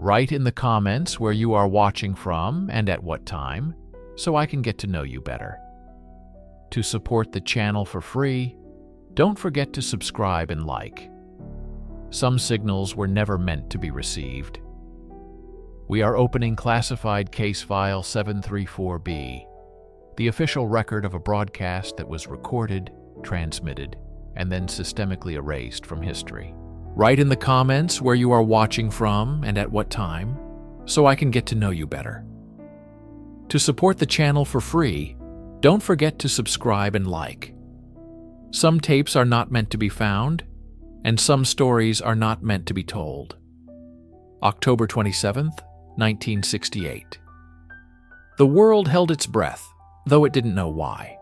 Write in the comments where you are watching from and at what time, so I can get to know you better. To support the channel for free, don't forget to subscribe and like. Some signals were never meant to be received. We are opening classified case file 734B, the official record of a broadcast that was recorded, transmitted, and then systemically erased from history. Write in the comments where you are watching from and at what time, so I can get to know you better. To support the channel for free, don't forget to subscribe and like. Some tapes are not meant to be found, and some stories are not meant to be told. October 27th, 1968. The world held its breath, though it didn't know why.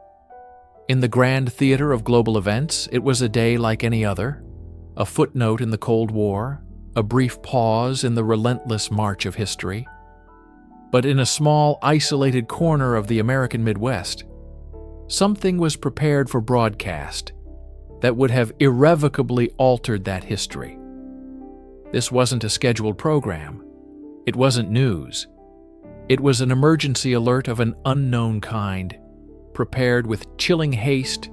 In the grand theater of global events, it was a day like any other, a footnote in the Cold War, a brief pause in the relentless march of history. But in a small, isolated corner of the American Midwest, something was prepared for broadcast that would have irrevocably altered that history. This wasn't a scheduled program. It wasn't news. It was an emergency alert of an unknown kind, prepared with chilling haste,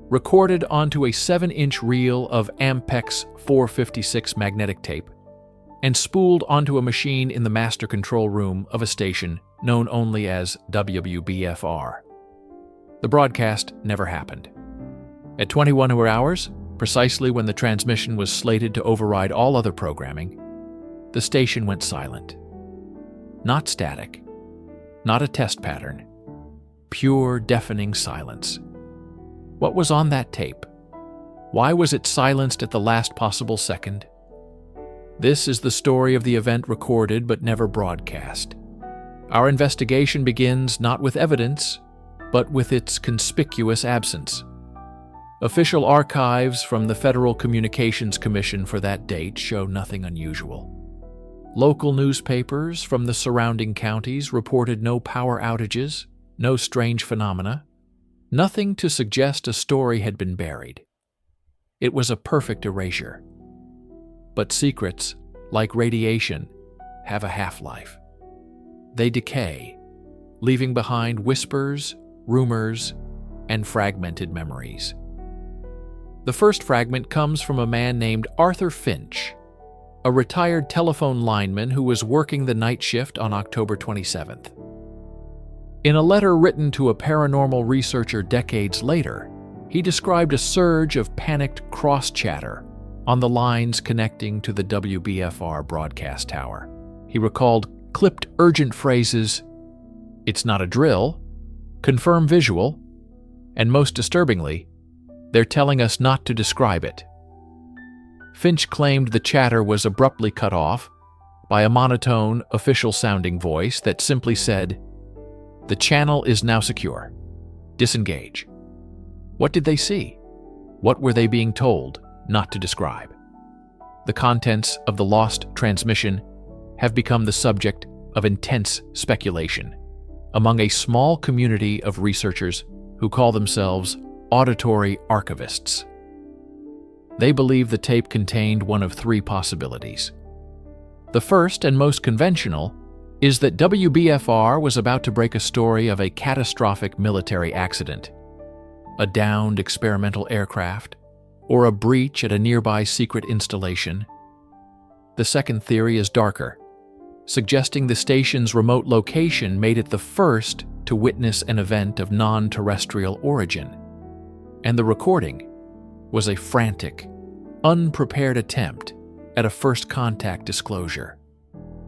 recorded onto a 7-inch reel of Ampex 456 magnetic tape, and spooled onto a machine in the master control room of a station known only as WBFR. The broadcast never happened. At 21 hours, precisely when the transmission was slated to override all other programming, the station went silent. Not static, not a test pattern, pure deafening silence. What was on that tape? Why was it silenced at the last possible second? This is the story of the event recorded but never broadcast. Our investigation begins not with evidence, but with its conspicuous absence. Official archives from the Federal Communications Commission for that date show nothing unusual. Local newspapers from the surrounding counties reported no power outages, no strange phenomena, nothing to suggest a story had been buried. It was a perfect erasure. But secrets, like radiation, have a half-life. They decay, leaving behind whispers, rumors, and fragmented memories. The first fragment comes from a man named Arthur Finch, a retired telephone lineman who was working the night shift on October 27th. In a letter written to a paranormal researcher decades later, he described a surge of panicked cross-chatter on the lines connecting to the WBFR broadcast tower. He recalled clipped urgent phrases, "It's not a drill," "confirm visual," and most disturbingly, "They're telling us not to describe it." Finch claimed the chatter was abruptly cut off by a monotone, official-sounding voice that simply said, "The channel is now secure. Disengage." What did they see? What were they being told not to describe? The contents of the lost transmission have become the subject of intense speculation among a small community of researchers who call themselves auditory archivists. They believe the tape contained one of three possibilities. The first and most conventional is that WBFR was about to break a story of a catastrophic military accident, a downed experimental aircraft, or a breach at a nearby secret installation. The second theory is darker, suggesting the station's remote location made it the first to witness an event of non-terrestrial origin, and the recording was a frantic, unprepared attempt at a first contact disclosure.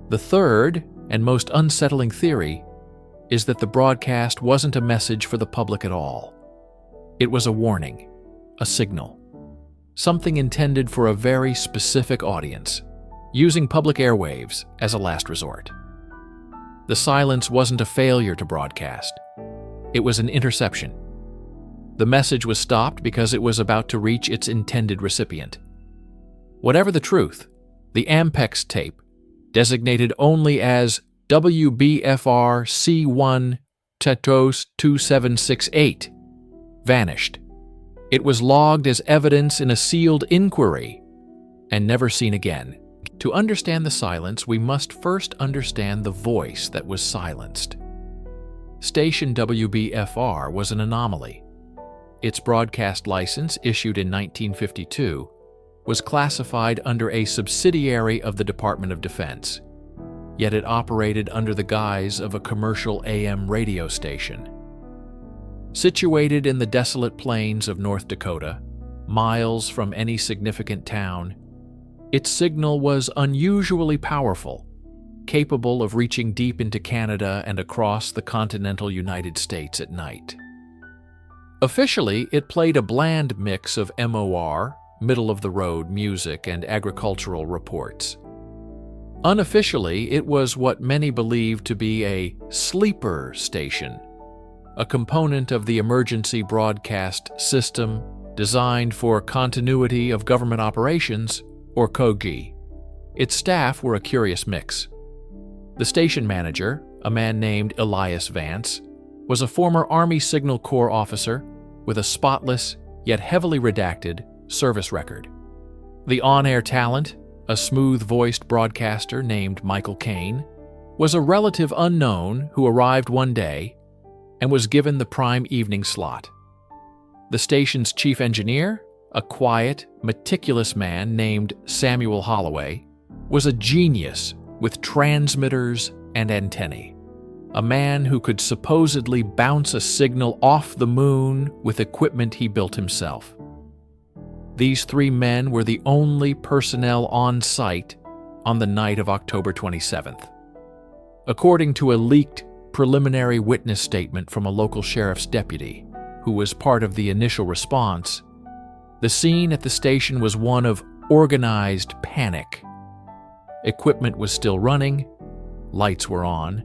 The third and most unsettling theory is that the broadcast wasn't a message for the public at all. It was a warning, a signal, something intended for a very specific audience, using public airwaves as a last resort. The silence wasn't a failure to broadcast. It was an interception. The message was stopped because it was about to reach its intended recipient. Whatever the truth, the Ampex tape, designated only as WBFR C1 Tetos 2768, vanished. It was logged as evidence in a sealed inquiry and never seen again. To understand the silence, we must first understand the voice that was silenced. Station WBFR was an anomaly. Its broadcast license, issued in 1952, was classified under a subsidiary of the Department of Defense, yet it operated under the guise of a commercial AM radio station. Situated in the desolate plains of North Dakota, miles from any significant town, its signal was unusually powerful, capable of reaching deep into Canada and across the continental United States at night. Officially, it played a bland mix of MOR, middle-of-the-road music, and agricultural reports. Unofficially, it was what many believed to be a sleeper station, a component of the emergency broadcast system designed for continuity of government operations, or COGI. Its staff were a curious mix. The station manager, a man named Elias Vance, was a former Army Signal Corps officer with a spotless, yet heavily redacted, service record. The on-air talent, a smooth-voiced broadcaster named Michael Caine, was a relative unknown who arrived one day and was given the prime evening slot. The station's chief engineer, a quiet, meticulous man named Samuel Holloway, was a genius with transmitters and antennae, a man who could supposedly bounce a signal off the moon with equipment he built himself. These three men were the only personnel on site on the night of October 27th. According to a leaked preliminary witness statement from a local sheriff's deputy, who was part of the initial response, the scene at the station was one of organized panic. Equipment was still running, lights were on,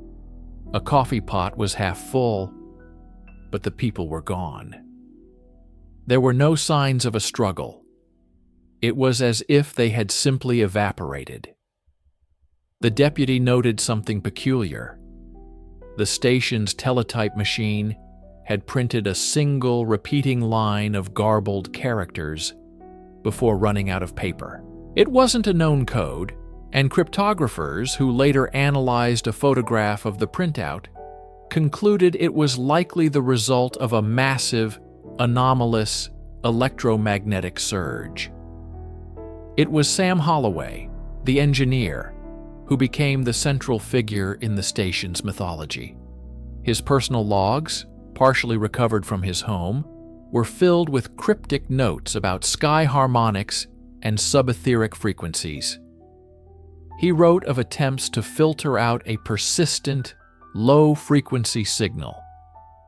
a coffee pot was half full, but the people were gone. There were no signs of a struggle. It was as if they had simply evaporated. The deputy noted something peculiar. The station's teletype machine had printed a single repeating line of garbled characters before running out of paper. It wasn't a known code, and cryptographers who later analyzed a photograph of the printout concluded it was likely the result of a massive, anomalous electromagnetic surge. It was Sam Holloway, the engineer, who became the central figure in the station's mythology. His personal logs, partially recovered from his home, were filled with cryptic notes about sky harmonics and subetheric frequencies. He wrote of attempts to filter out a persistent, low-frequency signal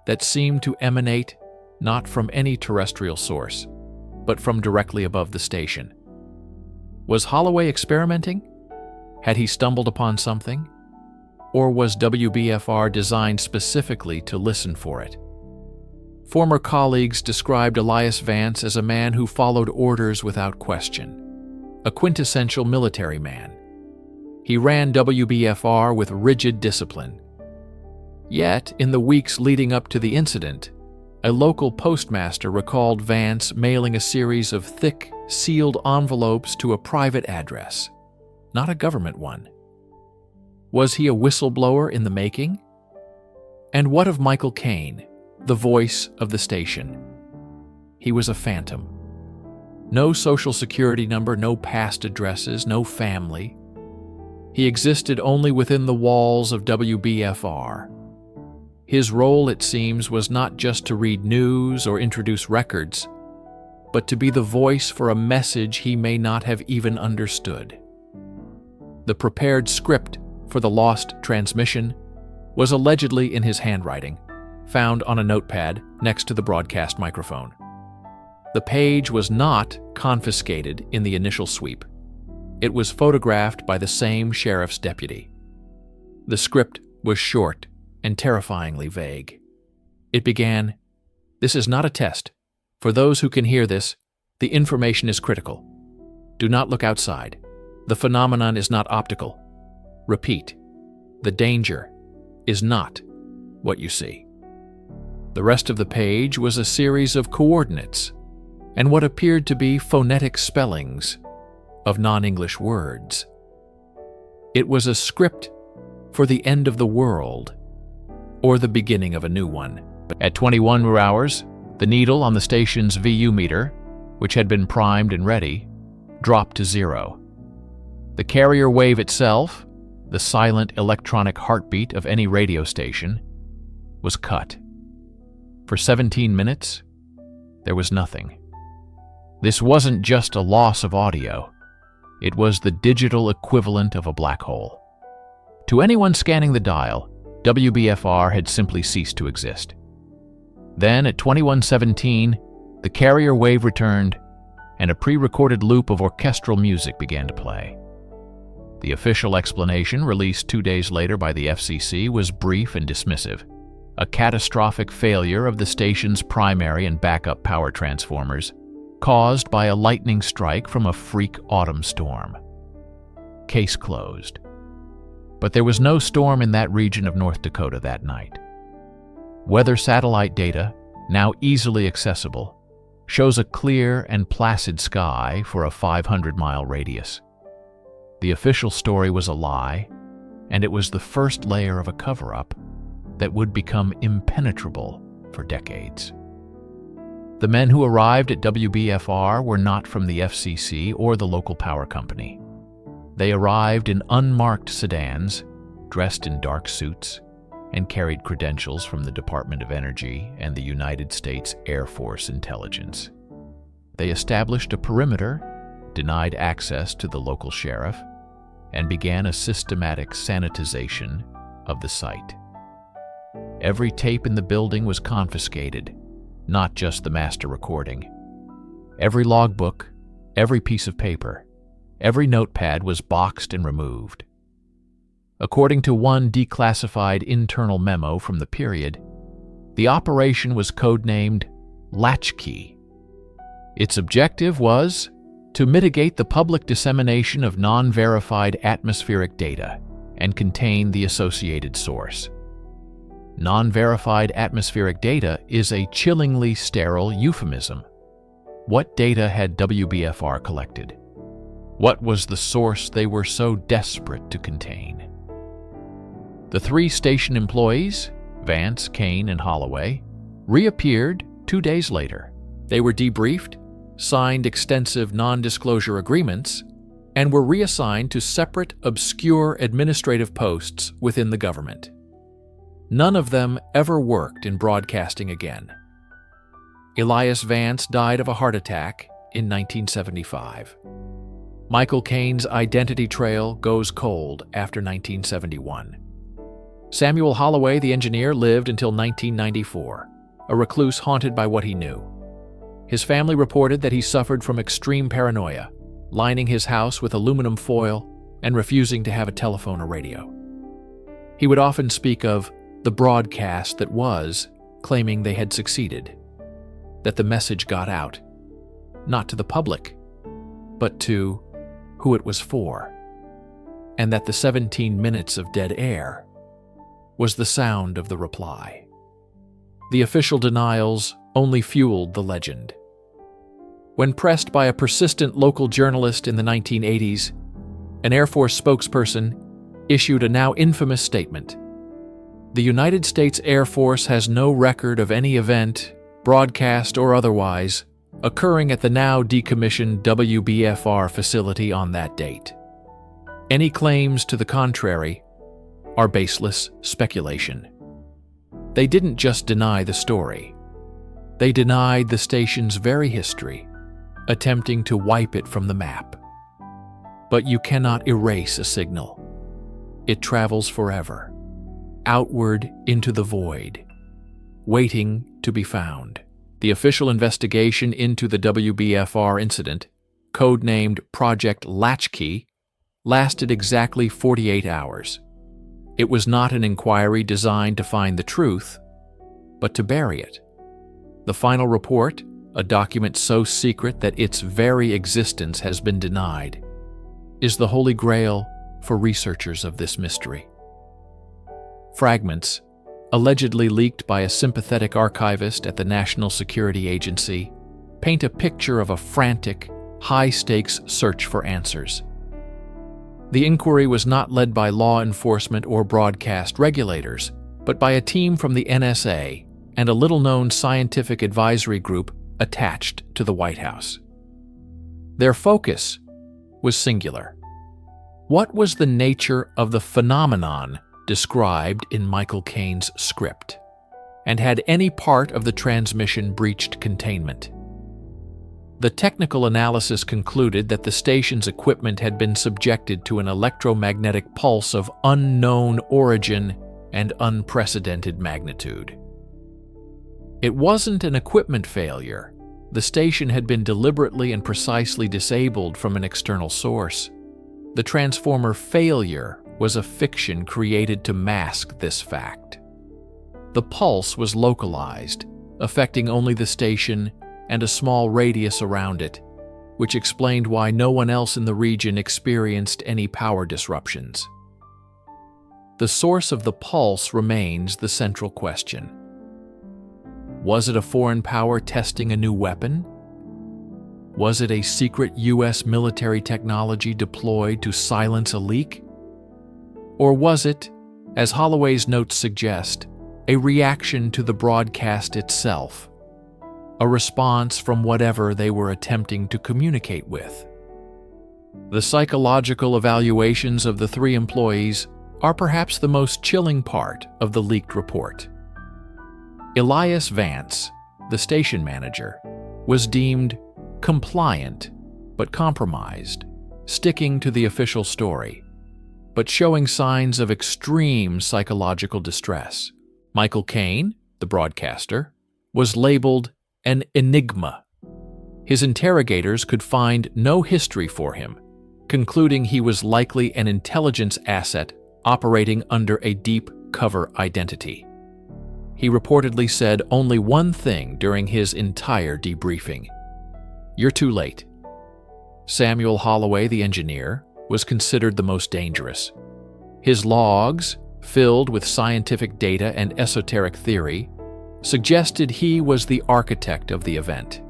that seemed to emanate not from any terrestrial source, but from directly above the station. Was Holloway experimenting? Had he stumbled upon something? Or was WBFR designed specifically to listen for it? Former colleagues described Elias Vance as a man who followed orders without question, a quintessential military man. He ran WBFR with rigid discipline. Yet, in the weeks leading up to the incident, a local postmaster recalled Vance mailing a series of thick, sealed envelopes to a private address, not a government one. Was he a whistleblower in the making? And what of Michael Caine, the voice of the station? He was a phantom. No social security number, no past addresses, no family. He existed only within the walls of WBFR. His role, it seems, was not just to read news or introduce records, but to be the voice for a message he may not have even understood. The prepared script for the lost transmission was allegedly in his handwriting, found on a notepad next to the broadcast microphone. The page was not confiscated in the initial sweep. It was photographed by the same sheriff's deputy. The script was short and terrifyingly vague. It began, "This is not a test. For those who can hear this, the information is critical. Do not look outside. The phenomenon is not optical. Repeat, the danger is not what you see." The rest of the page was a series of coordinates and what appeared to be phonetic spellings of non-English words. It was a script for the end of the world, or the beginning of a new one. At 21 hours, the needle on the station's VU meter, which had been primed and ready, dropped to 0. The carrier wave itself, the silent electronic heartbeat of any radio station, was cut. For 17 minutes, there was nothing. This wasn't just a loss of audio. It was the digital equivalent of a black hole. To anyone scanning the dial, WBFR had simply ceased to exist. Then, at 21:17, the carrier wave returned, and a pre-recorded loop of orchestral music began to play. The official explanation, released 2 days later by the FCC, was brief and dismissive: a catastrophic failure of the station's primary and backup power transformers, caused by a lightning strike from a freak autumn storm. Case closed. But there was no storm in that region of North Dakota that night. Weather satellite data, now easily accessible, shows a clear and placid sky for a 500-mile radius. The official story was a lie, and it was the first layer of a cover-up that would become impenetrable for decades. The men who arrived at WBFR were not from the FCC or the local power company. They arrived in unmarked sedans, dressed in dark suits, and carried credentials from the Department of Energy and the United States Air Force Intelligence. They established a perimeter, denied access to the local sheriff, and began a systematic sanitization of the site. Every tape in the building was confiscated, not just the master recording. Every logbook, every piece of paper, every notepad was boxed and removed. According to one declassified internal memo from the period, the operation was codenamed Latchkey. Its objective was to mitigate the public dissemination of non-verified atmospheric data and contain the associated source. Non-verified atmospheric data is a chillingly sterile euphemism. What data had WBFR collected? What was the source they were so desperate to contain? The 3 station employees, Vance, Kane, and Holloway, reappeared 2 days later. They were debriefed, signed extensive non-disclosure agreements, and were reassigned to separate, obscure administrative posts within the government. None of them ever worked in broadcasting again. Elias Vance died of a heart attack in 1975. Michael Kane's identity trail goes cold after 1971. Samuel Holloway, the engineer, lived until 1994, a recluse haunted by what he knew. His family reported that he suffered from extreme paranoia, lining his house with aluminum foil and refusing to have a telephone or radio. He would often speak of the broadcast that was, claiming they had succeeded, that the message got out, not to the public, but to who it was for, and that the 17 minutes of dead air was the sound of the reply. The official denials only fueled the legend. When pressed by a persistent local journalist in the 1980s, an Air Force spokesperson issued a now infamous statement. The United States Air Force has no record of any event, broadcast or otherwise, occurring at the now decommissioned WBFR facility on that date. Any claims to the contrary are baseless speculation. They didn't just deny the story. They denied the station's very history, attempting to wipe it from the map. But you cannot erase a signal. It travels forever, outward into the void, waiting to be found. The official investigation into the WBFR incident, codenamed Project Latchkey, lasted exactly 48 hours. It was not an inquiry designed to find the truth, but to bury it. The final report, a document so secret that its very existence has been denied, is the holy grail for researchers of this mystery. Fragments, allegedly leaked by a sympathetic archivist at the National Security Agency, paint a picture of a frantic, high-stakes search for answers. The inquiry was not led by law enforcement or broadcast regulators, but by a team from the NSA and a little-known scientific advisory group attached to the White House. Their focus was singular. What was the nature of the phenomenon described in Michael Caine's script? And had any part of the transmission breached containment? The technical analysis concluded that the station's equipment had been subjected to an electromagnetic pulse of unknown origin and unprecedented magnitude. It wasn't an equipment failure. The station had been deliberately and precisely disabled from an external source. The transformer failure was a fiction created to mask this fact. The pulse was localized, affecting only the station and a small radius around it, which explained why no one else in the region experienced any power disruptions. The source of the pulse remains the central question. Was it a foreign power testing a new weapon? Was it a secret U.S. military technology deployed to silence a leak? Or was it, as Holloway's notes suggest, a reaction to the broadcast itself, a response from whatever they were attempting to communicate with? The psychological evaluations of the three employees are perhaps the most chilling part of the leaked report. Elias Vance, the station manager, was deemed compliant but compromised, sticking to the official story, but showing signs of extreme psychological distress. Michael Caine, the broadcaster, was labeled an enigma. His interrogators could find no history for him, concluding he was likely an intelligence asset operating under a deep cover identity. He reportedly said only one thing during his entire debriefing: "You're too late." Samuel Holloway, the engineer, was considered the most dangerous. His logs, filled with scientific data and esoteric theory, suggested he was the architect of the event.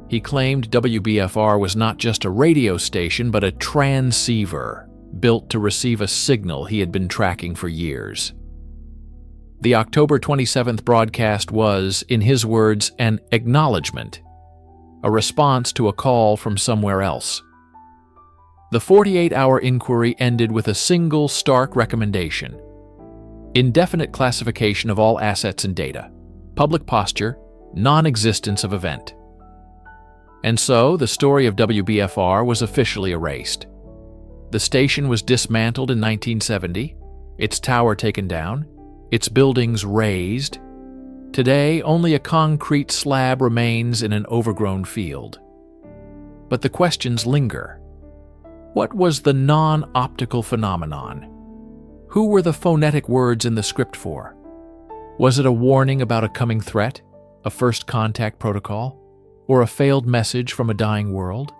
He claimed WBFR was not just a radio station but a transceiver built to receive a signal he had been tracking for years. The October 27th broadcast was, in his words, an acknowledgement, a response to a call from somewhere else. The 48-hour inquiry ended with a single stark recommendation: indefinite classification of all assets and data, public posture, non-existence of event. And so, the story of WBFR was officially erased. The station was dismantled in 1970, its tower taken down, its buildings razed. Today, only a concrete slab remains in an overgrown field. But the questions linger. What was the non-optical phenomenon? Who were the phonetic words in the script for? Was it a warning about a coming threat, a first contact protocol, or a failed message from a dying world?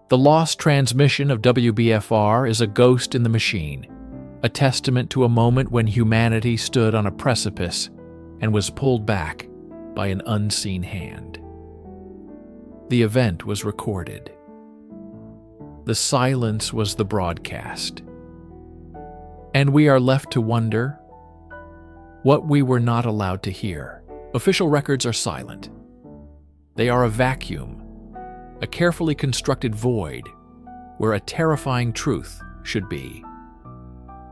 The lost transmission of WBFR is a ghost in the machine, a testament to a moment when humanity stood on a precipice and was pulled back by an unseen hand. The event was recorded. The silence was the broadcast. And we are left to wonder what we were not allowed to hear. Official records are silent. They are a vacuum, a carefully constructed void where a terrifying truth should be.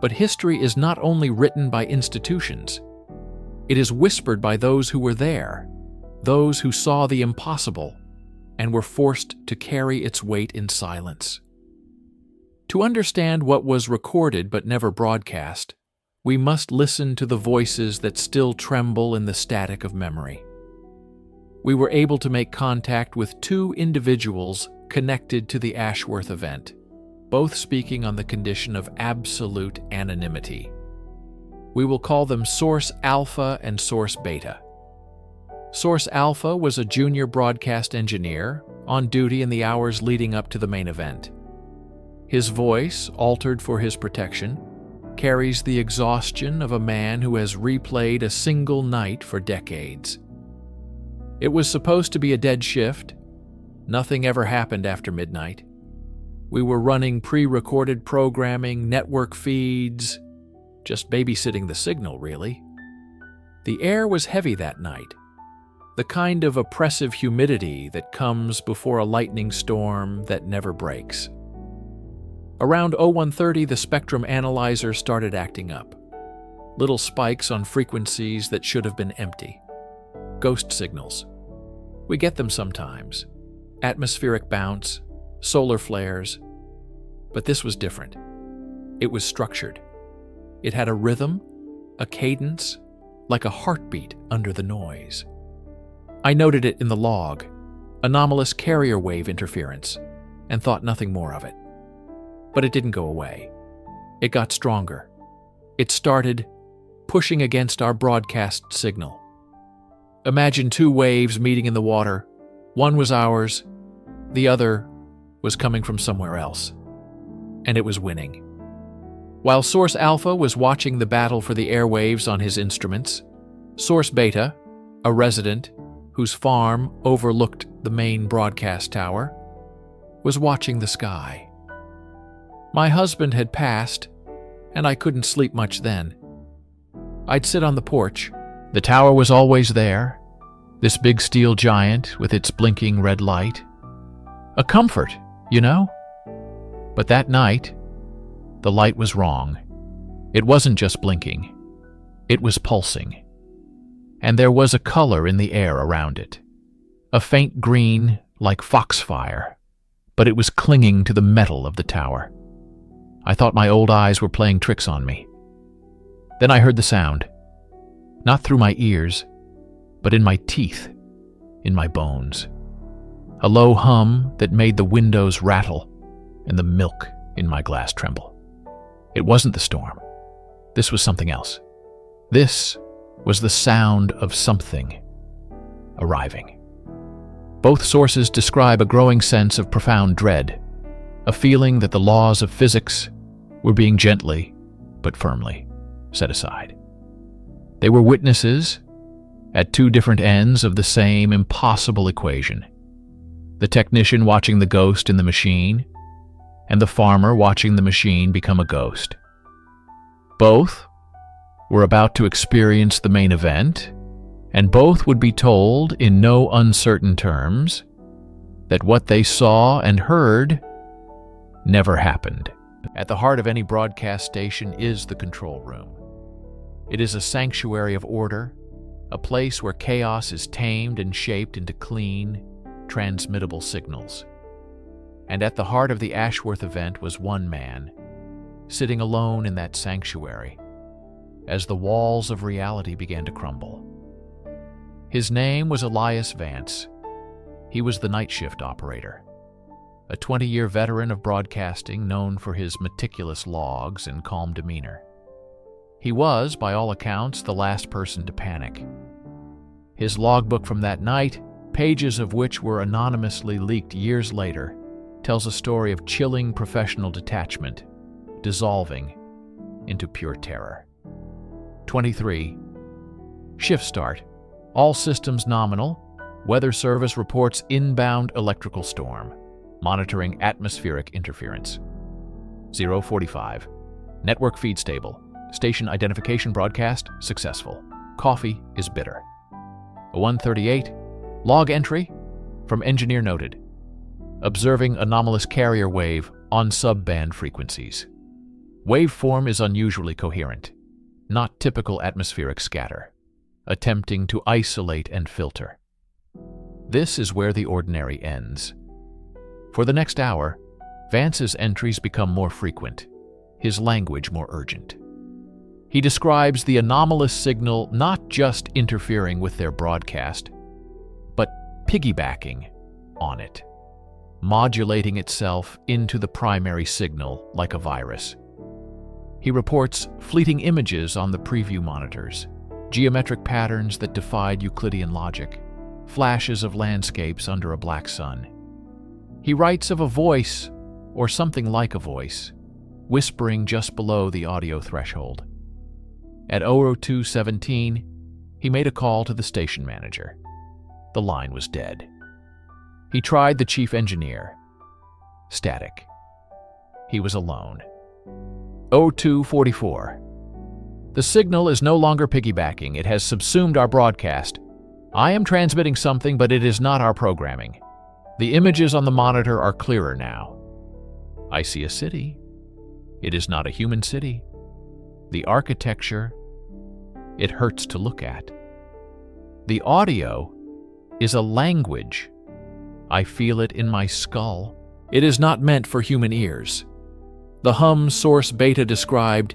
But history is not only written by institutions, it is whispered by those who were there, those who saw the impossible and were forced to carry its weight in silence. To understand what was recorded but never broadcast, we must listen to the voices that still tremble in the static of memory. We were able to make contact with two individuals connected to the Ashworth event, both speaking on the condition of absolute anonymity. We will call them Source Alpha and Source Beta. Source Alpha was a junior broadcast engineer on duty in the hours leading up to the main event. His voice, altered for his protection, carries the exhaustion of a man who has replayed a single night for decades. It was supposed to be a dead shift. Nothing ever happened after midnight. We were running pre-recorded programming, network feeds, just babysitting the signal, really. The air was heavy that night, the kind of oppressive humidity that comes before a lightning storm that never breaks. Around 0130, the spectrum analyzer started acting up. Little spikes on frequencies that should have been empty. Ghost signals. We get them sometimes. Atmospheric bounce, solar flares. But this was different. It was structured. It had a rhythm, a cadence, like a heartbeat under the noise. I noted it in the log, anomalous carrier wave interference, and thought nothing more of it. But it didn't go away. It got stronger. It started pushing against our broadcast signal. Imagine two waves meeting in the water. One was ours, the other was coming from somewhere else. And it was winning. While Source Alpha was watching the battle for the airwaves on his instruments, Source Beta, a resident whose farm overlooked the main broadcast tower, was watching the sky. My husband had passed, and I couldn't sleep much then. I'd sit on the porch. The tower was always there, this big steel giant with its blinking red light. A comfort, you know? But that night, the light was wrong. It wasn't just blinking. It was pulsing. And there was a color in the air around it. A faint green, like foxfire, but it was clinging to the metal of the tower. I thought my old eyes were playing tricks on me. Then I heard the sound. Not through my ears, but in my teeth, in my bones. A low hum that made the windows rattle and the milk in my glass tremble. It wasn't the storm. This was something else. This was the sound of something arriving. Both sources describe a growing sense of profound dread, a feeling that the laws of physics were being gently but firmly set aside. They were witnesses at two different ends of the same impossible equation. The technician watching the ghost in the machine, and the farmer watching the machine become a ghost. Both were about to experience the main event, and both would be told in no uncertain terms that what they saw and heard never happened. At the heart of any broadcast station is the control room. It is a sanctuary of order, a place where chaos is tamed and shaped into clean, transmittable signals. And at the heart of the Ashworth event was one man, sitting alone in that sanctuary, as the walls of reality began to crumble. His name was Elias Vance. He was the night shift operator, a 20-year veteran of broadcasting known for his meticulous logs and calm demeanor. He was, by all accounts, the last person to panic. His logbook from that night, pages of which were anonymously leaked years later, tells a story of chilling professional detachment, dissolving into pure terror. 23. Shift start. All systems nominal. Weather service reports inbound electrical storm. Monitoring atmospheric interference. 045. Network feed stable. Station identification broadcast successful. Coffee is bitter. 138. Log entry from engineer noted. Observing anomalous carrier wave on sub-band frequencies. Waveform is unusually coherent, not typical atmospheric scatter, attempting to isolate and filter. This is where the ordinary ends. For the next hour, Vance's entries become more frequent, his language more urgent. He describes the anomalous signal not just interfering with their broadcast, but piggybacking on it, modulating itself into the primary signal like a virus. He reports fleeting images on the preview monitors, geometric patterns that defied Euclidean logic, flashes of landscapes under a black sun. He writes of a voice, or something like a voice, whispering just below the audio threshold. At 002:17, he made a call to the station manager. The line was dead. He tried the chief engineer. Static. he was alone. 0244. The signal is no longer piggybacking. It has subsumed our broadcast. I am transmitting something, but it is not our programming. The images on the monitor are clearer now. I see a city. It is not a human city. The architecture, it hurts to look at. The audio is a language. I feel it in my skull. It is not meant for human ears. The hum Source Beta described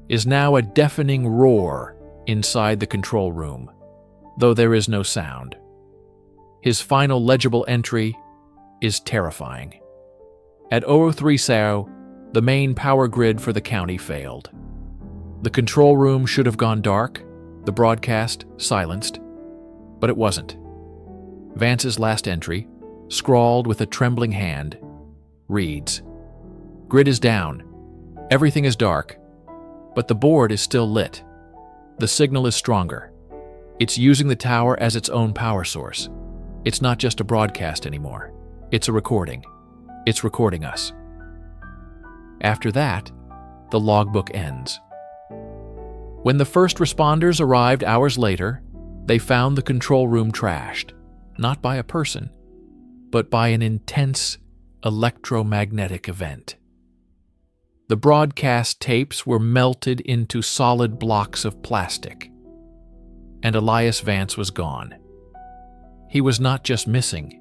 is now a deafening roar inside the control room, though there is no sound. His final legible entry is terrifying. At 003 the main power grid for the county failed. The control room should have gone dark, the broadcast silenced, but it wasn't. Vance's last entry, scrawled with a trembling hand, reads, "Grid is down. Everything is dark, but the board is still lit. The signal is stronger. It's using the tower as its own power source. It's not just a broadcast anymore. It's a recording. It's recording us." After that, the logbook ends. When the first responders arrived hours later, they found the control room trashed, not by a person, but by an intense electromagnetic event. The broadcast tapes were melted into solid blocks of plastic, and Elias Vance was gone. He was not just missing.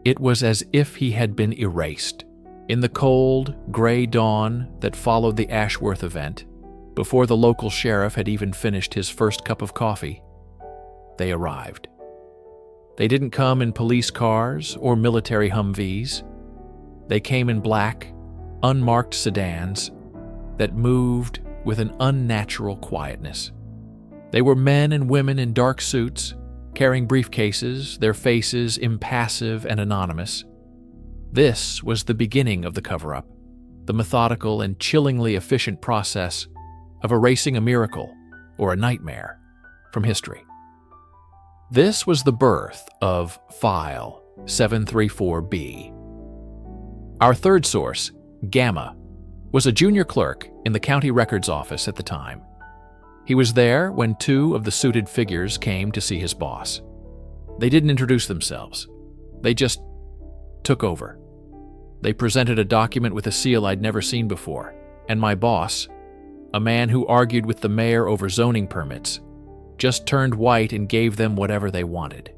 It was as if he had been erased. In the cold, gray dawn that followed the Ashworth event, before the local sheriff had even finished his first cup of coffee, they arrived. They didn't come in police cars or military Humvees. They came in black, unmarked sedans that moved with an unnatural quietness. They were men and women in dark suits, carrying briefcases, their faces impassive and anonymous. This was the beginning of the cover-up, the methodical and chillingly efficient process of erasing a miracle or a nightmare from history. This was the birth of File 734B. Our third source, Gamma, was a junior clerk in the county records office at the time. He was there when two of the suited figures came to see his boss. They didn't introduce themselves. They just took over. They presented a document with a seal I'd never seen before, and my boss, a man who argued with the mayor over zoning permits, just turned white and gave them whatever they wanted.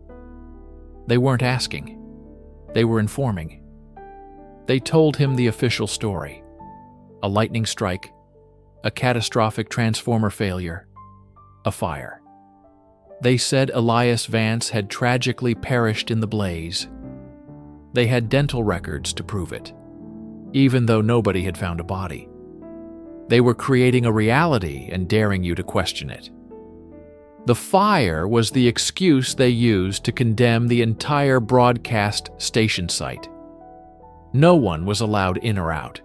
They weren't asking. They were informing. They told him the official story. A lightning strike, a catastrophic transformer failure, a fire. They said Elias Vance had tragically perished in the blaze. They had dental records to prove it, even though nobody had found a body. They were creating a reality and daring you to question it. The fire was the excuse they used to condemn the entire broadcast station site. No one was allowed in or out.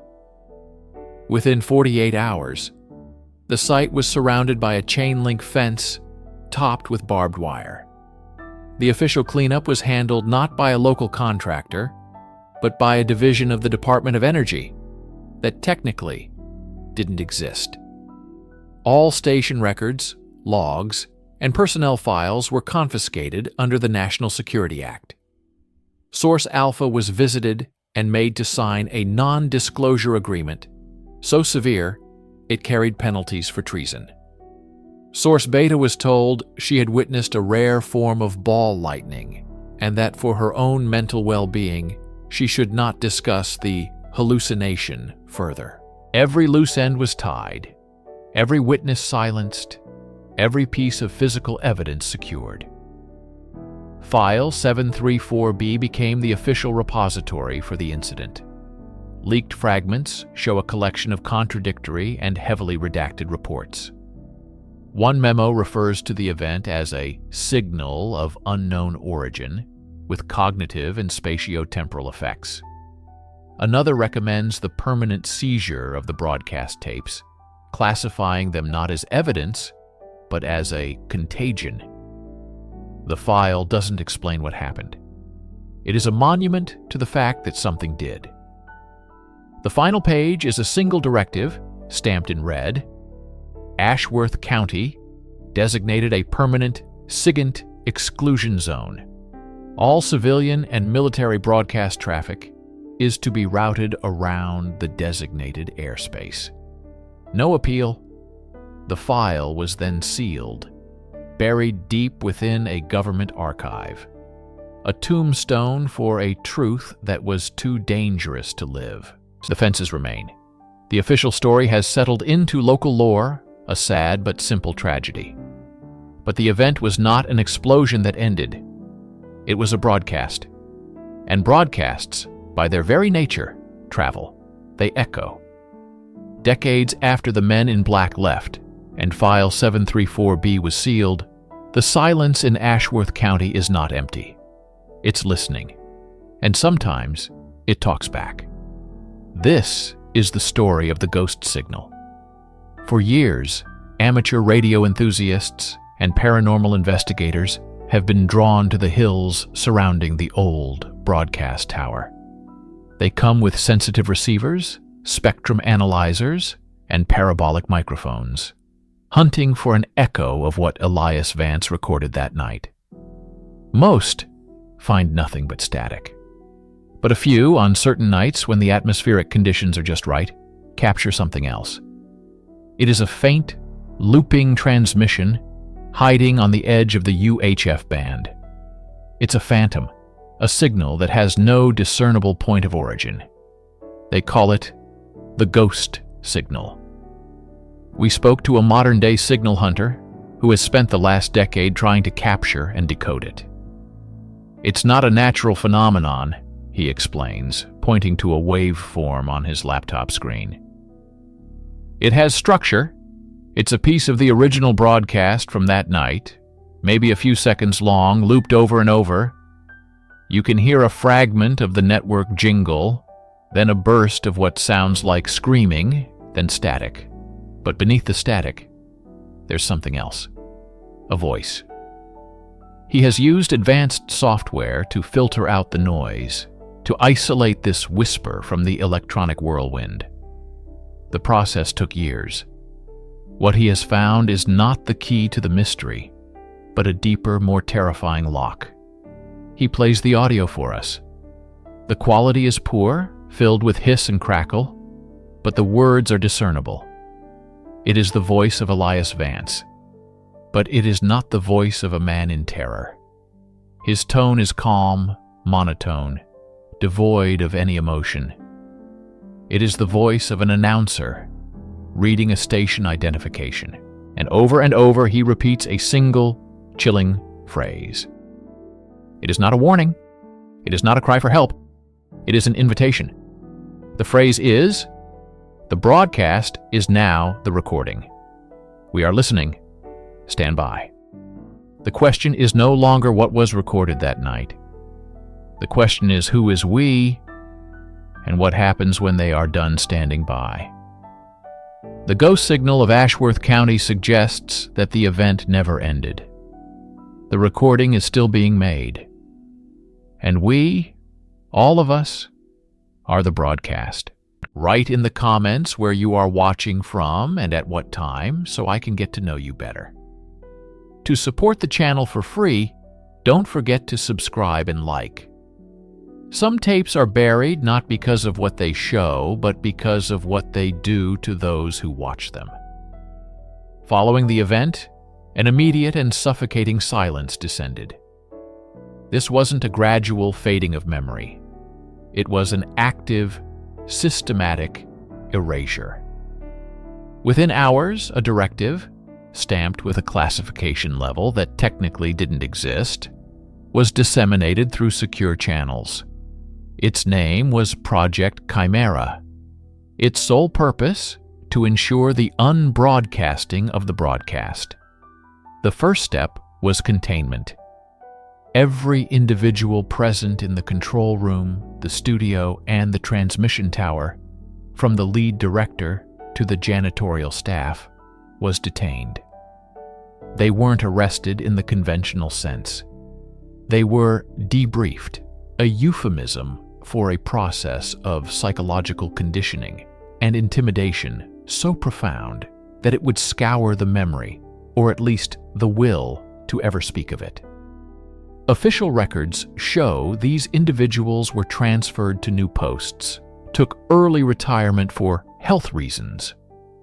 Within 48 hours, the site was surrounded by a chain-link fence topped with barbed wire. The official cleanup was handled not by a local contractor, but by a division of the Department of Energy that technically didn't exist. All station records, logs, and personnel files were confiscated under the National Security Act. Source Alpha was visited and made to sign a non-disclosure agreement so severe it carried penalties for treason. Source Beta was told she had witnessed a rare form of ball lightning, and that for her own mental well-being, she should not discuss the hallucination further. Every loose end was tied, every witness silenced, every piece of physical evidence secured. File 734B became the official repository for the incident. Leaked fragments show a collection of contradictory and heavily redacted reports. One memo refers to the event as a signal of unknown origin, with cognitive and spatiotemporal effects. Another recommends the permanent seizure of the broadcast tapes, classifying them not as evidence, but as a contagion. The file doesn't explain what happened. It is a monument to the fact that something did. The final page is a single directive, stamped in red. Ashworth County, designated a permanent SIGINT exclusion zone. All civilian and military broadcast traffic is to be routed around the designated airspace. No appeal. The file was then sealed, buried deep within a government archive. A tombstone for a truth that was too dangerous to live. The fences remain. The official story has settled into local lore, a sad but simple tragedy. But the event was not an explosion that ended. It was a broadcast. And broadcasts, by their very nature, travel. They echo. Decades after the men in black left, and File 734B was sealed, the silence in Ashworth County is not empty. It's listening. And sometimes, it talks back. This is the story of the ghost signal. For years, amateur radio enthusiasts and paranormal investigators have been drawn to the hills surrounding the old broadcast tower. They come with sensitive receivers, spectrum analyzers, and parabolic microphones, hunting for an echo of what Elias Vance recorded that night. Most find nothing but static. But a few, on certain nights when the atmospheric conditions are just right, capture something else. It is a faint, looping transmission hiding on the edge of the UHF band. It's a phantom, a signal that has no discernible point of origin. They call it the ghost signal. We spoke to a modern-day signal hunter who has spent the last decade trying to capture and decode it. It's not a natural phenomenon, he explains, pointing to a waveform on his laptop screen. It has structure. It's a piece of the original broadcast from that night, maybe a few seconds long, looped over and over. You can hear a fragment of the network jingle, then a burst of what sounds like screaming, then static. But beneath the static, there's something else. A voice. He has used advanced software to filter out the noise, to isolate this whisper from the electronic whirlwind. The process took years. What he has found is not the key to the mystery, but a deeper, more terrifying lock. He plays the audio for us. The quality is poor, filled with hiss and crackle, but the words are discernible. It is the voice of Elias Vance, but it is not the voice of a man in terror. His tone is calm, monotone, devoid of any emotion. It is the voice of an announcer, reading a station identification, and over he repeats a single, chilling phrase. It is not a warning. It is not a cry for help. It is an invitation. The phrase is, "The broadcast is now the recording. We are listening. Stand by." The question is no longer what was recorded that night. The question is who is we, and what happens when they are done standing by. The ghost signal of Ashworth County suggests that the event never ended. The recording is still being made. And we, all of us, are the broadcast. Write in the comments where you are watching from and at what time so I can get to know you better. To support the channel for free, don't forget to subscribe and like. Some tapes are buried not because of what they show, but because of what they do to those who watch them. Following the event, an immediate and suffocating silence descended. This wasn't a gradual fading of memory. It was an active, systematic erasure. Within hours, a directive, stamped with a classification level that technically didn't exist, was disseminated through secure channels. Its name was Project Chimera. Its sole purpose, to ensure the unbroadcasting of the broadcast. The first step was containment. Every individual present in the control room, the studio, and the transmission tower, from the lead director to the janitorial staff, was detained. They weren't arrested in the conventional sense. They were debriefed, a euphemism for a process of psychological conditioning and intimidation so profound that it would scour the memory, or at least the will, to ever speak of it. Official records show these individuals were transferred to new posts, took early retirement for health reasons,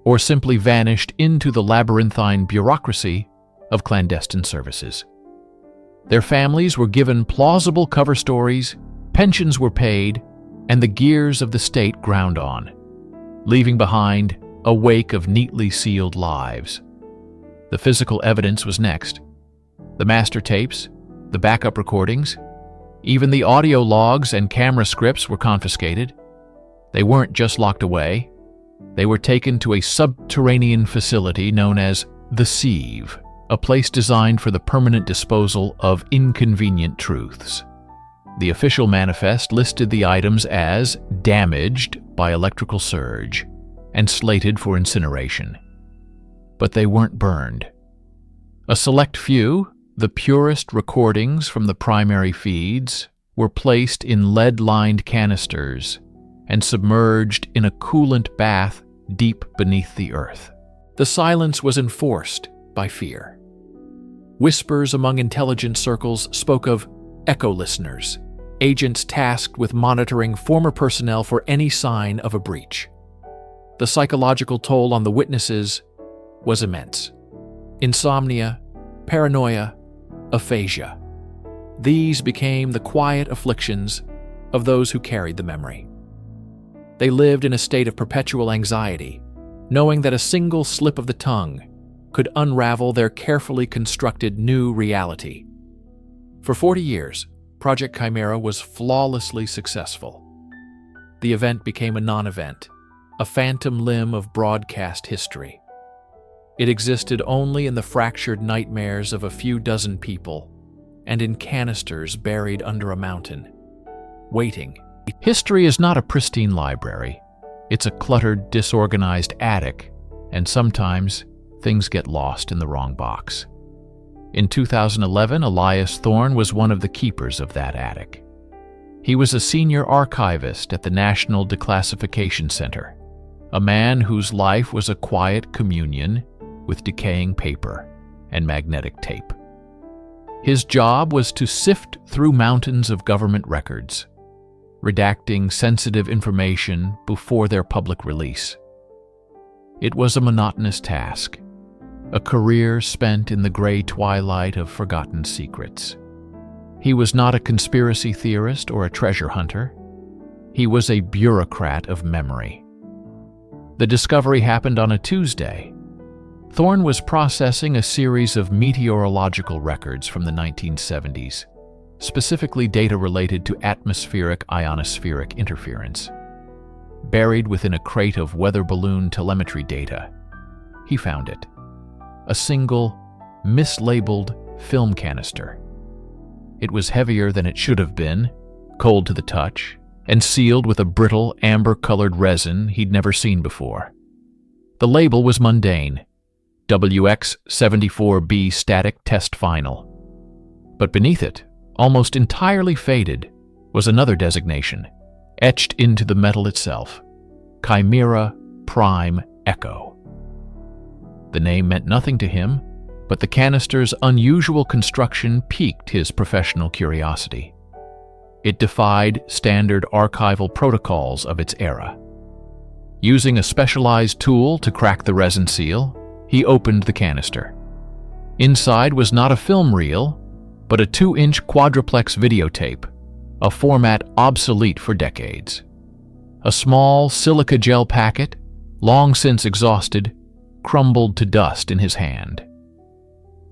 or simply vanished into the labyrinthine bureaucracy of clandestine services. Their families were given plausible cover stories, pensions were paid, and the gears of the state ground on, leaving behind a wake of neatly sealed lives. The physical evidence was next. The master tapes, the backup recordings, even the audio logs and camera scripts were confiscated. They weren't just locked away. They were taken to a subterranean facility known as the Sieve, a place designed for the permanent disposal of inconvenient truths. The official manifest listed the items as damaged by electrical surge and slated for incineration. But they weren't burned. A select few, the purest recordings from the primary feeds, were placed in lead-lined canisters and submerged in a coolant bath deep beneath the earth. The silence was enforced by fear. Whispers among intelligence circles spoke of echo listeners, agents tasked with monitoring former personnel for any sign of a breach. The psychological toll on the witnesses was immense. Insomnia, paranoia, aphasia. These became the quiet afflictions of those who carried the memory. They lived in a state of perpetual anxiety, knowing that a single slip of the tongue could unravel their carefully constructed new reality. For 40 years, Project Chimera was flawlessly successful. The event became a non-event, a phantom limb of broadcast history. It existed only in the fractured nightmares of a few dozen people and in canisters buried under a mountain, waiting. History is not a pristine library. It's a cluttered, disorganized attic, and sometimes things get lost in the wrong box. In 2011, Elias Thorne was one of the keepers of that attic. He was a senior archivist at the National Declassification Center, a man whose life was a quiet communion with decaying paper and magnetic tape. His job was to sift through mountains of government records, redacting sensitive information before their public release. It was a monotonous task, a career spent in the gray twilight of forgotten secrets. He was not a conspiracy theorist or a treasure hunter. He was a bureaucrat of memory. The discovery happened on a Tuesday. Thorne was processing a series of meteorological records from the 1970s, specifically data related to atmospheric-ionospheric interference. Buried within a crate of weather balloon telemetry data, he found it. A single, mislabeled film canister. It was heavier than it should have been, cold to the touch, and sealed with a brittle, amber-colored resin he'd never seen before. The label was mundane: WX74B static test final. But beneath it, almost entirely faded, was another designation, etched into the metal itself: Chimera Prime Echo. The name meant nothing to him, but the canister's unusual construction piqued his professional curiosity. It defied standard archival protocols of its era. Using a specialized tool to crack the resin seal, he opened the canister. Inside was not a film reel, but a 2-inch quadruplex videotape, a format obsolete for decades. A small silica gel packet, long since exhausted, crumbled to dust in his hand.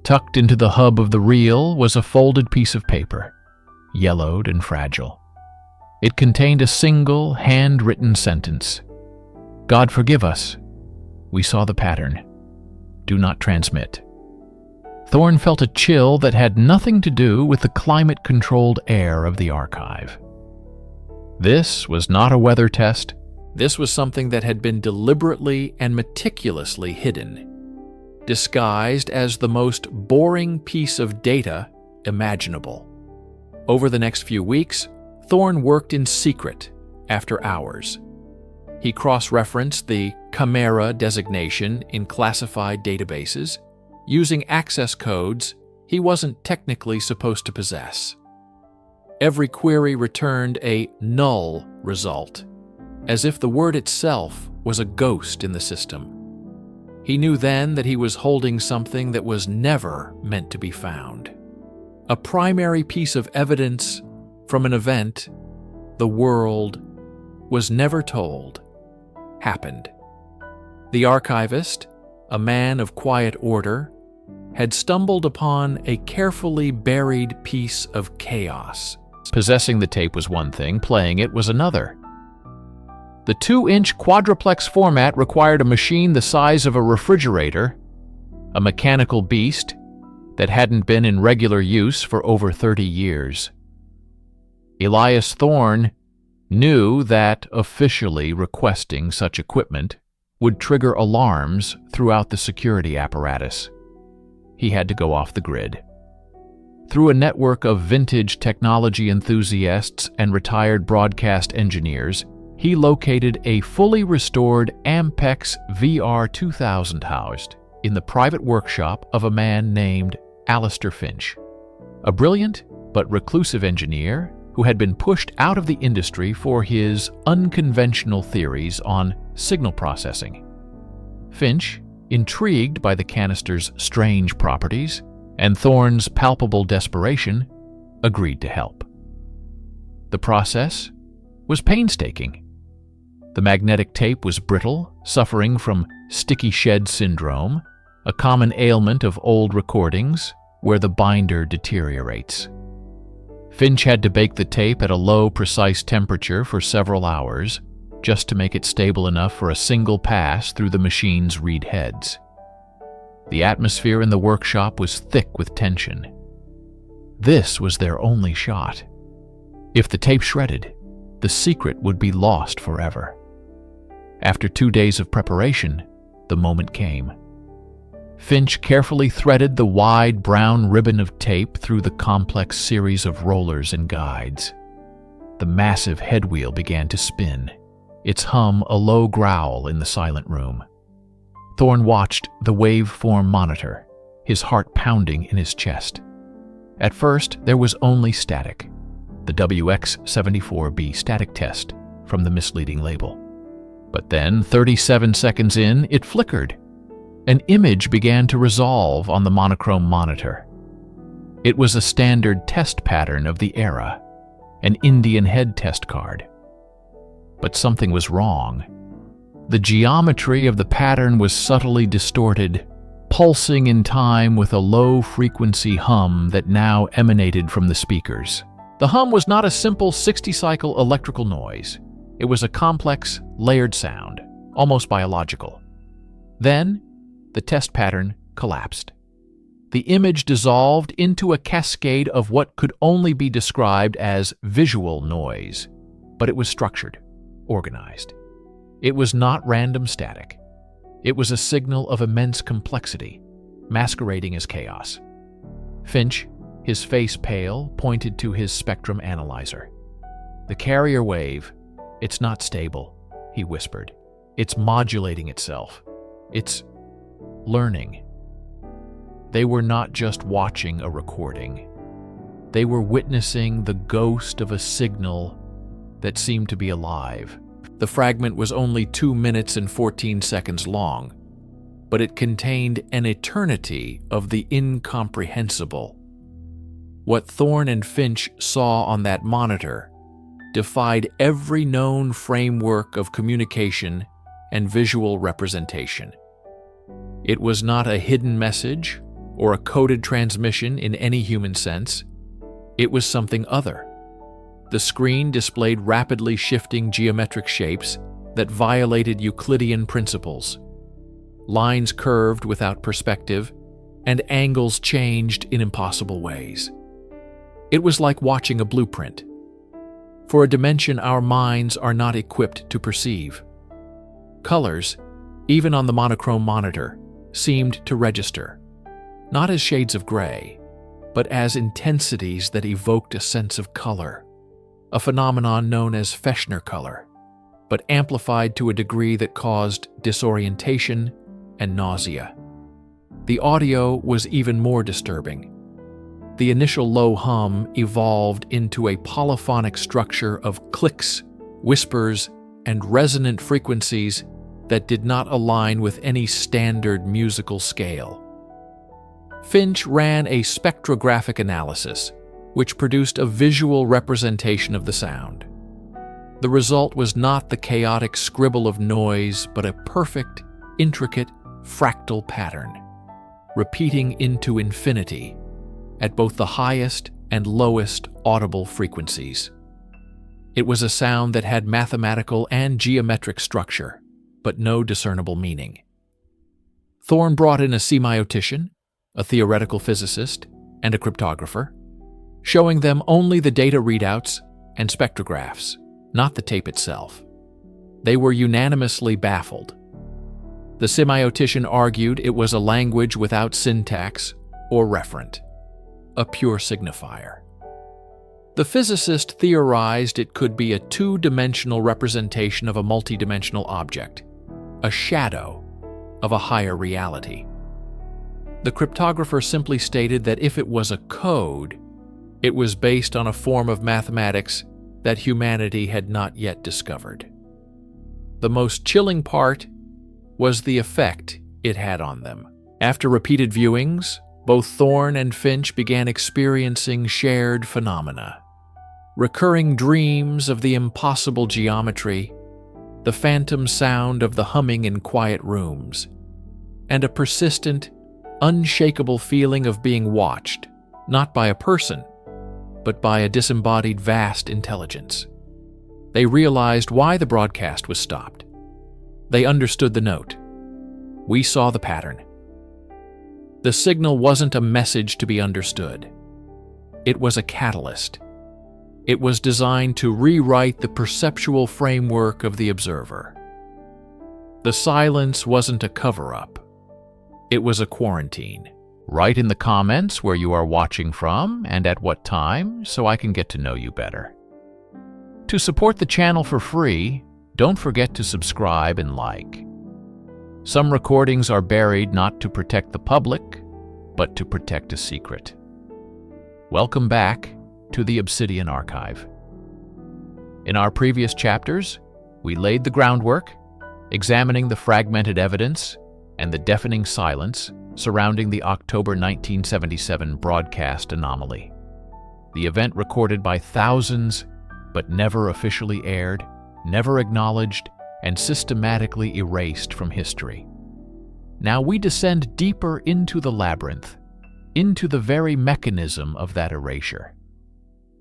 Tucked into the hub of the reel was a folded piece of paper, yellowed and fragile. It contained a single, handwritten sentence: "God forgive us. We saw the pattern. Do not transmit." Thorne felt a chill that had nothing to do with the climate-controlled air of the archive. This was not a weather test. This was something that had been deliberately and meticulously hidden, disguised as the most boring piece of data imaginable. Over the next few weeks, Thorne worked in secret after hours. He cross-referenced the Chimera designation in classified databases, using access codes he wasn't technically supposed to possess. Every query returned a null result, as if the word itself was a ghost in the system. He knew then that he was holding something that was never meant to be found. A primary piece of evidence from an event the world was never told happened. The archivist, a man of quiet order, had stumbled upon a carefully buried piece of chaos. Possessing the tape was one thing, playing it was another. The 2-inch quadruplex format required a machine the size of a refrigerator, a mechanical beast that hadn't been in regular use for over 30 years. Elias Thorne knew that officially requesting such equipment would trigger alarms throughout the security apparatus. He had to go off the grid. Through a network of vintage technology enthusiasts and retired broadcast engineers, he located a fully restored Ampex VR2000 housed in the private workshop of a man named Alistair Finch, a brilliant but reclusive engineer who had been pushed out of the industry for his unconventional theories on signal processing. Finch, intrigued by the canister's strange properties and Thorne's palpable desperation, agreed to help. The process was painstaking. The magnetic tape was brittle, suffering from sticky shed syndrome, a common ailment of old recordings where the binder deteriorates. Finch had to bake the tape at a low, precise temperature for several hours just to make it stable enough for a single pass through the machine's reed heads. The atmosphere in the workshop was thick with tension. This was their only shot. If the tape shredded, the secret would be lost forever. After 2 days of preparation, the moment came. Finch carefully threaded the wide brown ribbon of tape through the complex series of rollers and guides. The massive headwheel began to spin, its hum a low growl in the silent room. Thorne watched the waveform monitor, his heart pounding in his chest. At first, there was only static, the WX74B static test from the misleading label. But then, 37 seconds in, it flickered. An image began to resolve on the monochrome monitor. It was a standard test pattern of the era, an Indian head test card. But something was wrong. The geometry of the pattern was subtly distorted, pulsing in time with a low-frequency hum that now emanated from the speakers. The hum was not a simple 60-cycle electrical noise. It was a complex, layered sound, almost biological. Then, the test pattern collapsed. The image dissolved into a cascade of what could only be described as visual noise, but it was structured, organized. It was not random static. It was a signal of immense complexity, masquerading as chaos. Finch, his face pale, pointed to his spectrum analyzer. "The carrier wave, it's not stable," he whispered. "It's modulating itself. It's learning." They were not just watching a recording. They were witnessing the ghost of a signal that seemed to be alive. The fragment was only 2 minutes and 14 seconds long, but it contained an eternity of the incomprehensible. What Thorne and Finch saw on that monitor defied every known framework of communication and visual representation. It was not a hidden message or a coded transmission in any human sense. It was something other. The screen displayed rapidly shifting geometric shapes that violated Euclidean principles. Lines curved without perspective, and angles changed in impossible ways. It was like watching a blueprint for a dimension our minds are not equipped to perceive. Colors, even on the monochrome monitor, seemed to register, not as shades of gray, but as intensities that evoked a sense of color, a phenomenon known as Fechner color, but amplified to a degree that caused disorientation and nausea. The audio was even more disturbing. The initial low hum evolved into a polyphonic structure of clicks, whispers, and resonant frequencies that did not align with any standard musical scale. Finch ran a spectrographic analysis, which produced a visual representation of the sound. The result was not the chaotic scribble of noise, but a perfect, intricate, fractal pattern, repeating into infinity at both the highest and lowest audible frequencies. It was a sound that had mathematical and geometric structure, but no discernible meaning. Thorne brought in a semiotician, a theoretical physicist, and a cryptographer, showing them only the data readouts and spectrographs, not the tape itself. They were unanimously baffled. The semiotician argued it was a language without syntax or referent, a pure signifier. The physicist theorized it could be a two-dimensional representation of a multidimensional object, a shadow of a higher reality. The cryptographer simply stated that if it was a code, it was based on a form of mathematics that humanity had not yet discovered. The most chilling part was the effect it had on them. After repeated viewings, both Thorne and Finch began experiencing shared phenomena. Recurring dreams of the impossible geometry, the phantom sound of the humming in quiet rooms, and a persistent, unshakable feeling of being watched, not by a person, but by a disembodied vast intelligence. They realized why the broadcast was stopped. They understood the note. We saw the pattern. The signal wasn't a message to be understood. It was a catalyst. It was designed to rewrite the perceptual framework of the observer. The silence wasn't a cover-up. It was a quarantine. Write in the comments where you are watching from and at what time so I can get to know you better. To support the channel for free, don't forget to subscribe and like. Some recordings are buried not to protect the public, but to protect a secret. Welcome back to the Obsidian Archive. In our previous chapters, we laid the groundwork, examining the fragmented evidence and the deafening silence surrounding the October 1977 broadcast anomaly. The event recorded by thousands, but never officially aired, never acknowledged, and systematically erased from history. Now we descend deeper into the labyrinth, into the very mechanism of that erasure.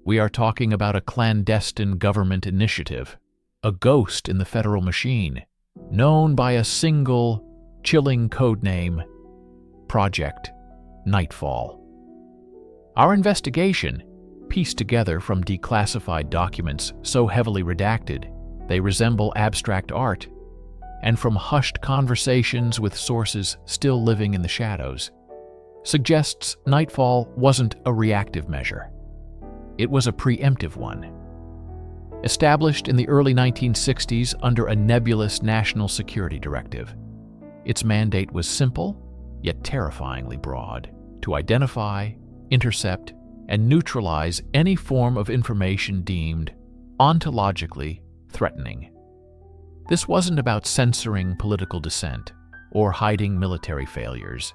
We are talking about a clandestine government initiative, a ghost in the federal machine, known by a single, chilling codename, Project Nightfall. Our investigation, pieced together from declassified documents so heavily redacted they resemble abstract art, and from hushed conversations with sources still living in the shadows, suggests Nightfall wasn't a reactive measure. It was a preemptive one. Established in the early 1960s under a nebulous national security directive, its mandate was simple, yet terrifyingly broad, to identify, intercept, and neutralize any form of information deemed ontologically threatening. This wasn't about censoring political dissent or hiding military failures.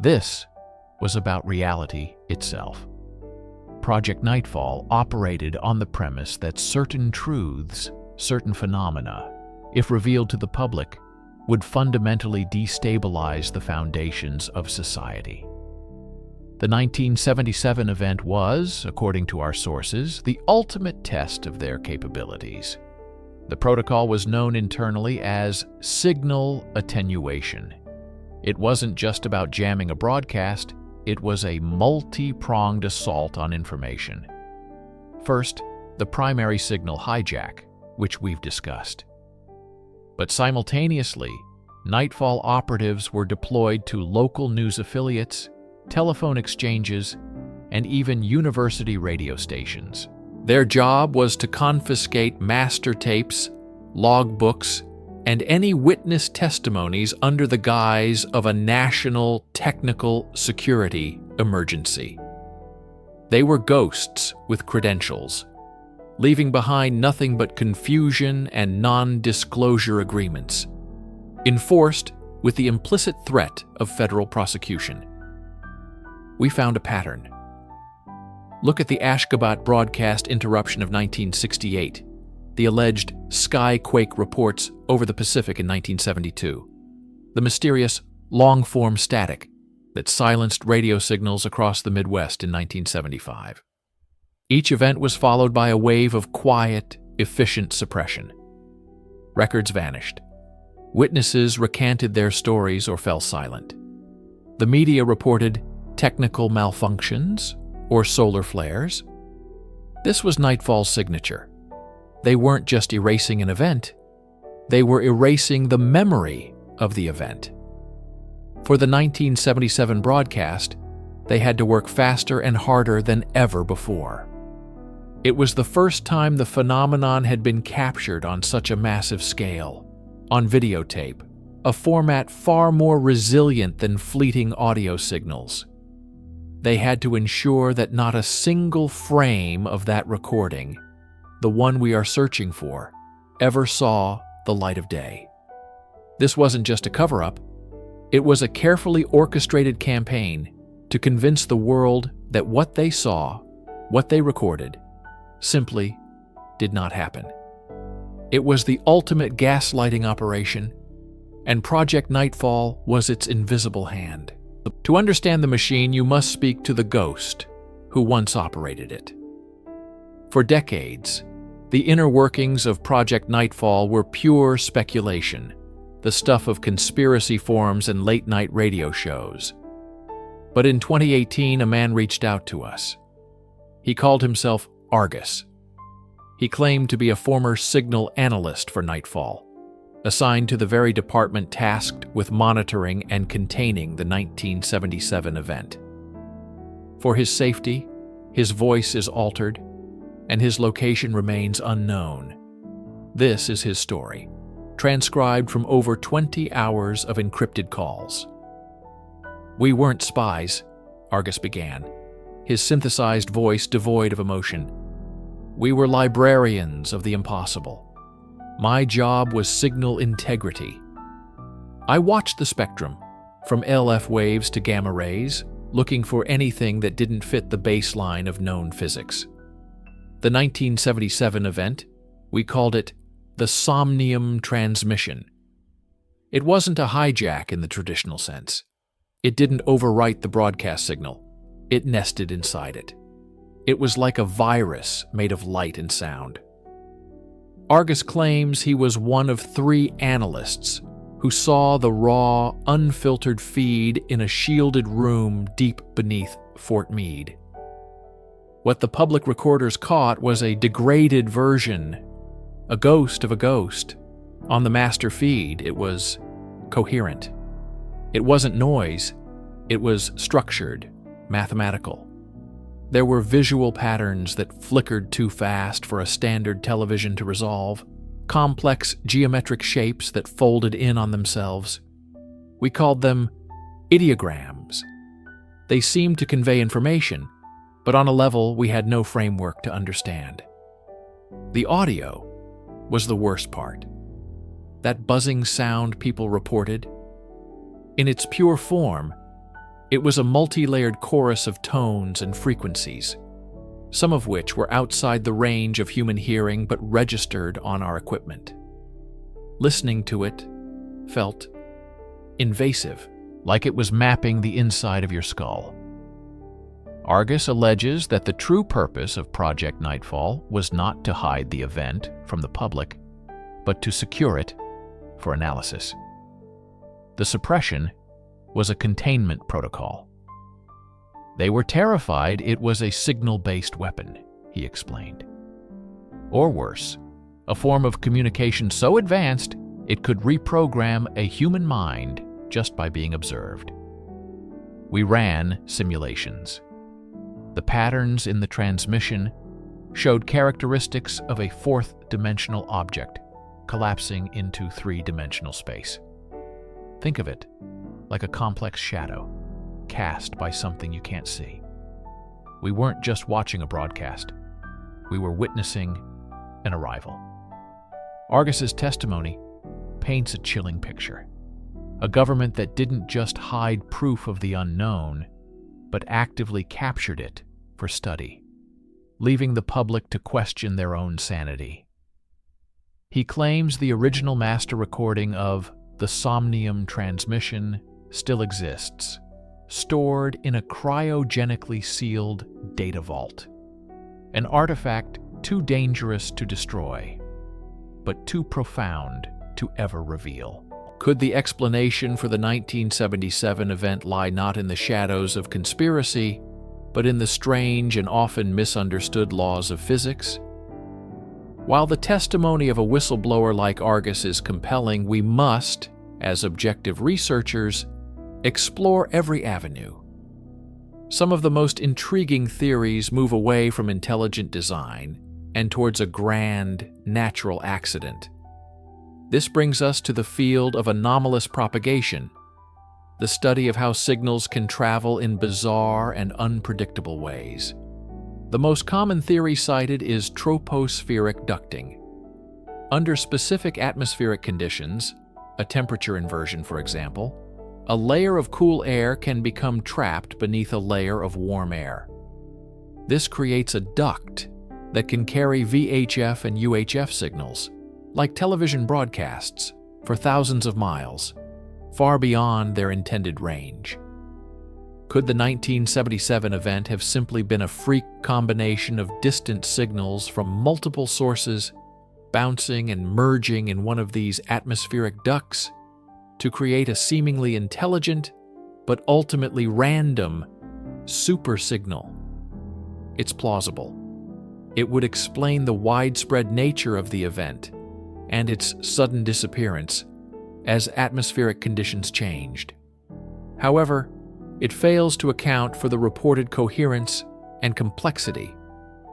This was about reality itself. Project Nightfall operated on the premise that certain truths, certain phenomena, if revealed to the public, would fundamentally destabilize the foundations of society. The 1977 event was, according to our sources, the ultimate test of their capabilities. The protocol was known internally as signal attenuation. It wasn't just about jamming a broadcast, it was a multi-pronged assault on information. First, the primary signal hijack, which we've discussed. But simultaneously, Nightfall operatives were deployed to local news affiliates, telephone exchanges, and even university radio stations. Their job was to confiscate master tapes, logbooks, and any witness testimonies under the guise of a national technical security emergency. They were ghosts with credentials, leaving behind nothing but confusion and non-disclosure agreements, enforced with the implicit threat of federal prosecution. We found a pattern. Look at the Ashgabat broadcast interruption of 1968, the alleged skyquake reports over the Pacific in 1972, the mysterious long-form static that silenced radio signals across the Midwest in 1975. Each event was followed by a wave of quiet, efficient suppression. Records vanished. Witnesses recanted their stories or fell silent. The media reported technical malfunctions or solar flares. This was Nightfall's signature. They weren't just erasing an event, they were erasing the memory of the event. For the 1977 broadcast, they had to work faster and harder than ever before. It was the first time the phenomenon had been captured on such a massive scale, on videotape, a format far more resilient than fleeting audio signals. They had to ensure that not a single frame of that recording, the one we are searching for, ever saw the light of day. This wasn't just a cover-up. It was a carefully orchestrated campaign to convince the world that what they saw, what they recorded, simply did not happen. It was the ultimate gaslighting operation, and Project Nightfall was its invisible hand. To understand the machine, you must speak to the ghost who once operated it. For decades, the inner workings of Project Nightfall were pure speculation, the stuff of conspiracy forums and late-night radio shows. But in 2018, a man reached out to us. He called himself Argus. He claimed to be a former signal analyst for Nightfall, assigned to the very department tasked with monitoring and containing the 1977 event. For his safety, his voice is altered, and his location remains unknown. This is his story, transcribed from over 20 hours of encrypted calls. "We weren't spies," Argus began, his synthesized voice devoid of emotion. "We were librarians of the impossible. My job was signal integrity. I watched the spectrum, from LF waves to gamma rays, looking for anything that didn't fit the baseline of known physics. The 1977 event, we called it the Somnium Transmission. It wasn't a hijack in the traditional sense. It didn't overwrite the broadcast signal. It nested inside it. It was like a virus made of light and sound. Argus claims he was one of 3 analysts who saw the raw, unfiltered feed in a shielded room deep beneath Fort Meade. What the public recorders caught was a degraded version, a ghost of a ghost. On the master feed, it was coherent. It wasn't noise, it was structured, mathematical. There were visual patterns that flickered too fast for a standard television to resolve, complex geometric shapes that folded in on themselves. We called them ideograms. They seemed to convey information, but on a level we had no framework to understand. The audio was the worst part. That buzzing sound people reported. In its pure form, it was a multi-layered chorus of tones and frequencies, some of which were outside the range of human hearing but registered on our equipment. Listening to it felt invasive, like it was mapping the inside of your skull. Argus alleges that the true purpose of Project Nightfall was not to hide the event from the public, but to secure it for analysis. The suppression was a containment protocol. They were terrified it was a signal-based weapon, he explained. Or worse, a form of communication so advanced it could reprogram a human mind just by being observed. We ran simulations. The patterns in the transmission showed characteristics of a fourth-dimensional object collapsing into three-dimensional space. Think of it like a complex shadow cast by something you can't see. We weren't just watching a broadcast. We were witnessing an arrival. Argus's testimony paints a chilling picture. A government that didn't just hide proof of the unknown, but actively captured it for study, leaving the public to question their own sanity. He claims the original master recording of the Somnium Transmission still exists, stored in a cryogenically sealed data vault, an artifact too dangerous to destroy, but too profound to ever reveal. Could the explanation for the 1977 event lie not in the shadows of conspiracy, but in the strange and often misunderstood laws of physics? While the testimony of a whistleblower like Argus is compelling, we must, as objective researchers, explore every avenue. Some of the most intriguing theories move away from intelligent design and towards a grand, natural accident. This brings us to the field of anomalous propagation, the study of how signals can travel in bizarre and unpredictable ways. The most common theory cited is tropospheric ducting. Under specific atmospheric conditions, a temperature inversion for example, a layer of cool air can become trapped beneath a layer of warm air. This creates a duct that can carry VHF and UHF signals, like television broadcasts, for thousands of miles, far beyond their intended range. Could the 1977 event have simply been a freak combination of distant signals from multiple sources bouncing and merging in one of these atmospheric ducts to create a seemingly intelligent but ultimately random super signal? It's plausible. It would explain the widespread nature of the event and its sudden disappearance as atmospheric conditions changed. However, it fails to account for the reported coherence and complexity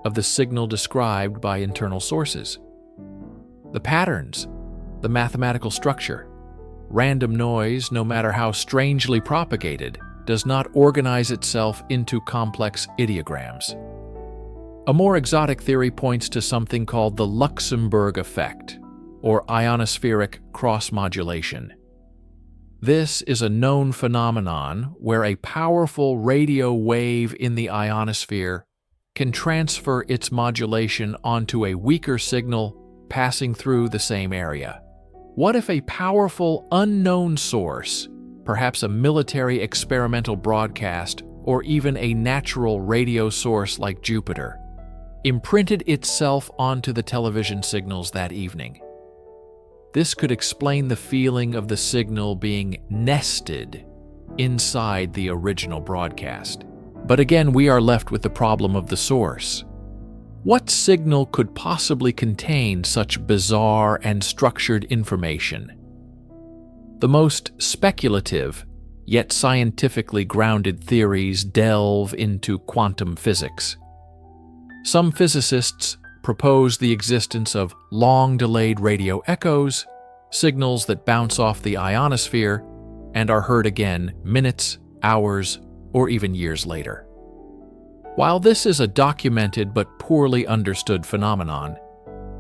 of the signal described by internal sources. The patterns, the mathematical structure, random noise, no matter how strangely propagated, does not organize itself into complex ideograms. A more exotic theory points to something called the Luxembourg effect, or ionospheric cross-modulation. This is a known phenomenon where a powerful radio wave in the ionosphere can transfer its modulation onto a weaker signal passing through the same area. What if a powerful unknown source, perhaps a military experimental broadcast or even a natural radio source like Jupiter, imprinted itself onto the television signals that evening? This could explain the feeling of the signal being nested inside the original broadcast. But again, we are left with the problem of the source. What signal could possibly contain such bizarre and structured information? The most speculative, yet scientifically grounded theories delve into quantum physics. Some physicists propose the existence of long-delayed radio echoes, signals that bounce off the ionosphere and are heard again minutes, hours, or even years later. While this is a documented but poorly understood phenomenon,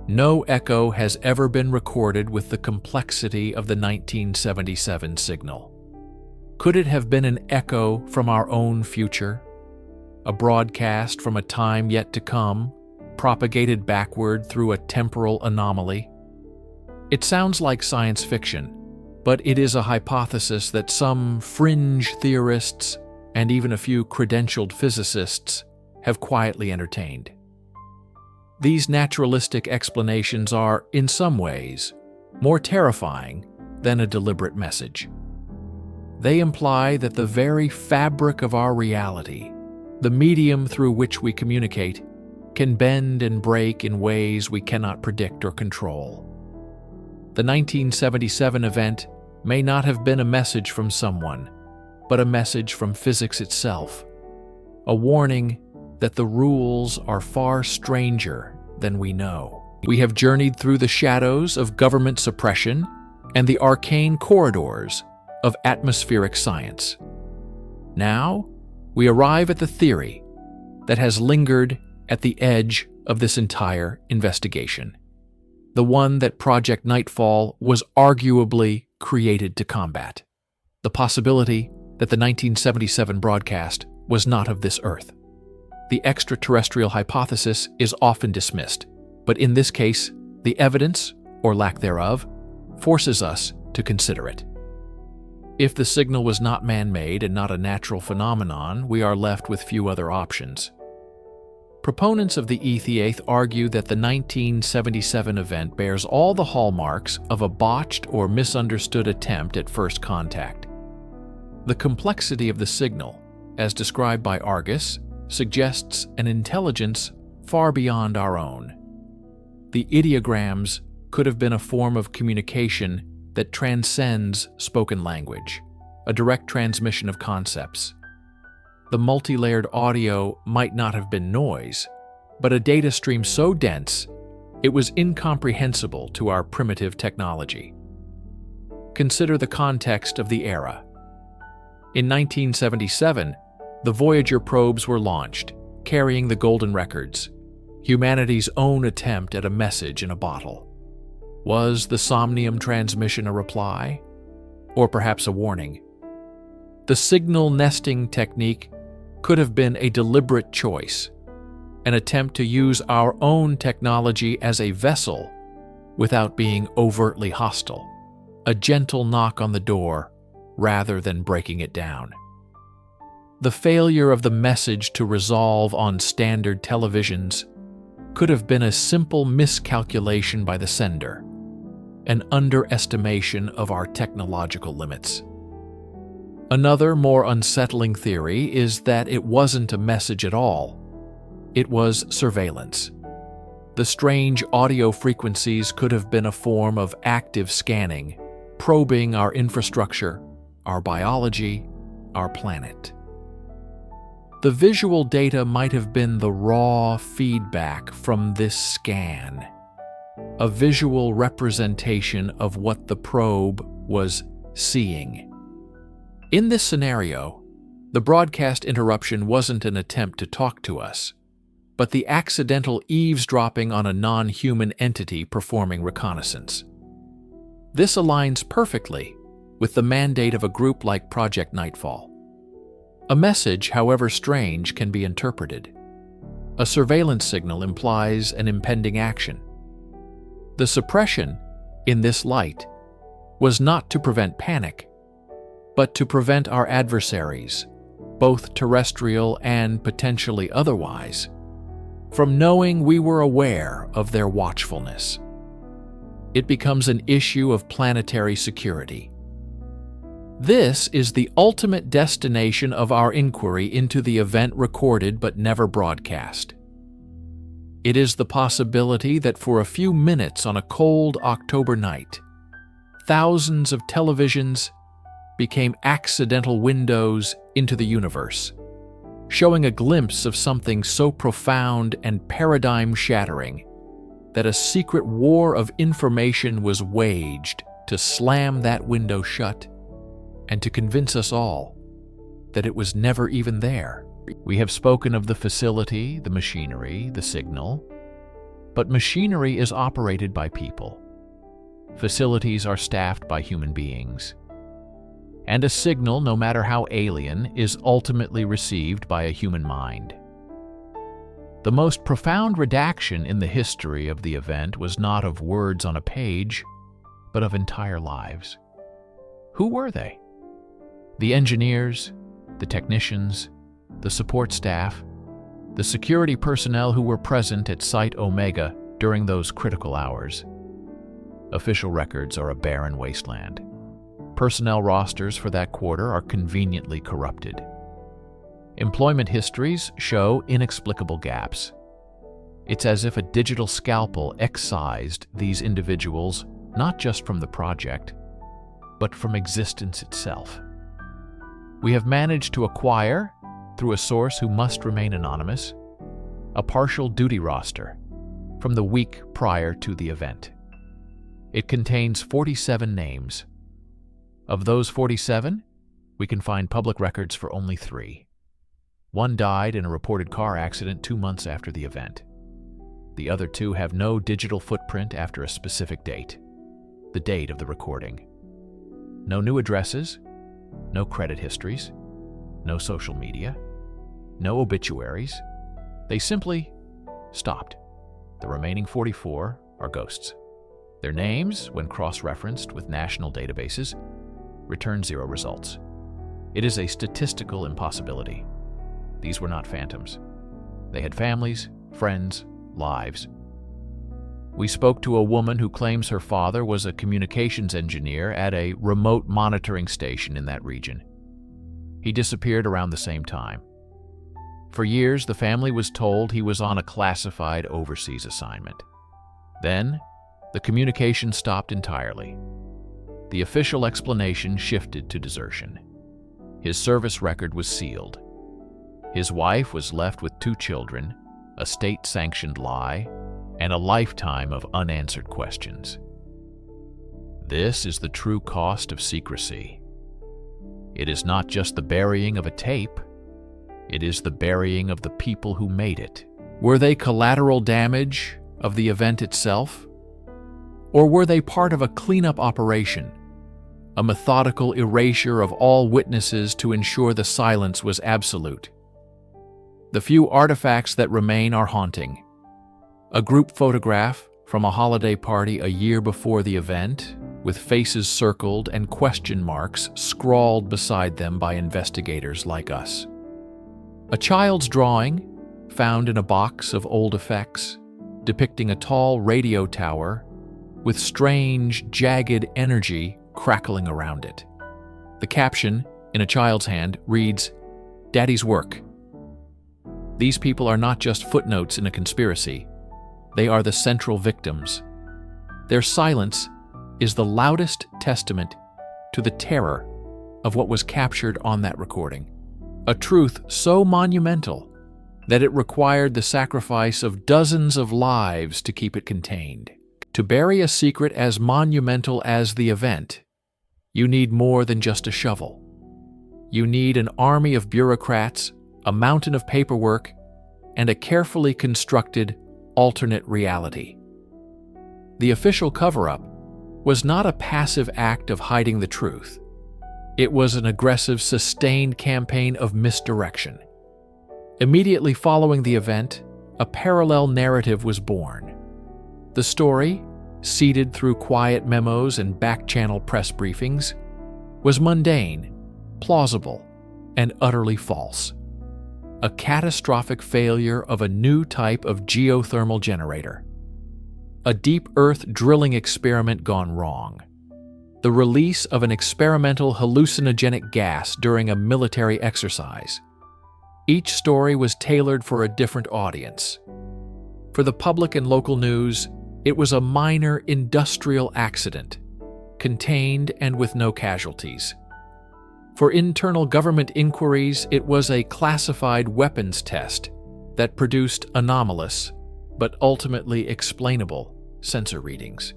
no echo has ever been recorded with the complexity of the 1977 signal. Could it have been an echo from our own future? A broadcast from a time yet to come, propagated backward through a temporal anomaly? It sounds like science fiction, but it is a hypothesis that some fringe theorists and even a few credentialed physicists have quietly entertained. These naturalistic explanations are, in some ways, more terrifying than a deliberate message. They imply that the very fabric of our reality, the medium through which we communicate, can bend and break in ways we cannot predict or control. The 1977 event may not have been a message from someone, but a message from physics itself, a warning that the rules are far stranger than we know. We have journeyed through the shadows of government suppression and the arcane corridors of atmospheric science. Now, we arrive at the theory that has lingered at the edge of this entire investigation, the one that Project Nightfall was arguably created to combat, the possibility that the 1977 broadcast was not of this Earth. The extraterrestrial hypothesis is often dismissed, but in this case, the evidence, or lack thereof, forces us to consider it. If the signal was not man-made and not a natural phenomenon, we are left with few other options. Proponents of the ETH argue that the 1977 event bears all the hallmarks of a botched or misunderstood attempt at first contact. The complexity of the signal, as described by Argus, suggests an intelligence far beyond our own. The ideograms could have been a form of communication that transcends spoken language, a direct transmission of concepts. The multi-layered audio might not have been noise, but a data stream so dense it was incomprehensible to our primitive technology. Consider the context of the era. In 1977, the Voyager probes were launched, carrying the golden records, humanity's own attempt at a message in a bottle. Was the Somnium Transmission a reply? Or perhaps a warning? The signal nesting technique could have been a deliberate choice, an attempt to use our own technology as a vessel without being overtly hostile, a gentle knock on the door rather than breaking it down. The failure of the message to resolve on standard televisions could have been a simple miscalculation by the sender, an underestimation of our technological limits. Another, more unsettling theory is that it wasn't a message at all. It was surveillance. The strange audio frequencies could have been a form of active scanning, probing our infrastructure, our biology, our planet. The visual data might have been the raw feedback from this scan, a visual representation of what the probe was seeing. In this scenario, the broadcast interruption wasn't an attempt to talk to us, but the accidental eavesdropping on a non-human entity performing reconnaissance. This aligns perfectly with the mandate of a group like Project Nightfall. A message, however strange, can be interpreted. A surveillance signal implies an impending action. The suppression, in this light, was not to prevent panic, but to prevent our adversaries, both terrestrial and potentially otherwise, from knowing we were aware of their watchfulness. It becomes an issue of planetary security. This is the ultimate destination of our inquiry into the event recorded but never broadcast. It is the possibility that for a few minutes on a cold October night, thousands of televisions became accidental windows into the universe, showing a glimpse of something so profound and paradigm-shattering that a secret war of information was waged to slam that window shut and to convince us all that it was never even there. We have spoken of the facility, the machinery, the signal, but machinery is operated by people. Facilities are staffed by human beings. And a signal, no matter how alien, is ultimately received by a human mind. The most profound redaction in the history of the event was not of words on a page, but of entire lives. Who were they? The engineers, the technicians, the support staff, the security personnel who were present at Site Omega during those critical hours. Official records are a barren wasteland. Personnel rosters for that quarter are conveniently corrupted. Employment histories show inexplicable gaps. It's as if a digital scalpel excised these individuals not just from the project, but from existence itself. We have managed to acquire, through a source who must remain anonymous, a partial duty roster from the week prior to the event. It contains 47 names. Of those 47, we can find public records for only 3. One died in a reported car accident 2 months after the event. The other 2 have no digital footprint after a specific date, the date of the recording. No new addresses, no credit histories, no social media, no obituaries. They simply stopped. The remaining 44 are ghosts. Their names, when cross-referenced with national databases, return 0 results. It is a statistical impossibility. These were not phantoms. They had families, friends, lives. We spoke to a woman who claims her father was a communications engineer at a remote monitoring station in that region. He disappeared around the same time. For years, the family was told he was on a classified overseas assignment. Then, the communication stopped entirely. The official explanation shifted to desertion. His service record was sealed. His wife was left with 2 children, a state-sanctioned lie, and a lifetime of unanswered questions. This is the true cost of secrecy. It is not just the burying of a tape, it is the burying of the people who made it. Were they collateral damage of the event itself? Or were they part of a cleanup operation, a methodical erasure of all witnesses to ensure the silence was absolute? The few artifacts that remain are haunting. A group photograph from a holiday party a year before the event, with faces circled and question marks scrawled beside them by investigators like us. A child's drawing, found in a box of old effects, depicting a tall radio tower with strange, jagged energy crackling around it. The caption, in a child's hand, reads, "Daddy's work." These people are not just footnotes in a conspiracy. They are the central victims. Their silence is the loudest testament to the terror of what was captured on that recording. A truth so monumental that it required the sacrifice of dozens of lives to keep it contained. To bury a secret as monumental as the event, you need more than just a shovel. You need an army of bureaucrats, a mountain of paperwork, and a carefully constructed alternate reality. The official cover-up was not a passive act of hiding the truth. It was an aggressive, sustained campaign of misdirection. Immediately following the event, a parallel narrative was born. The story, seeded through quiet memos and back-channel press briefings, was mundane, plausible, and utterly false. A catastrophic failure of a new type of geothermal generator. A deep earth drilling experiment gone wrong. The release of an experimental hallucinogenic gas during a military exercise. Each story was tailored for a different audience. For the public and local news, it was a minor industrial accident, contained and with no casualties. For internal government inquiries, it was a classified weapons test that produced anomalous, but ultimately explainable, sensor readings.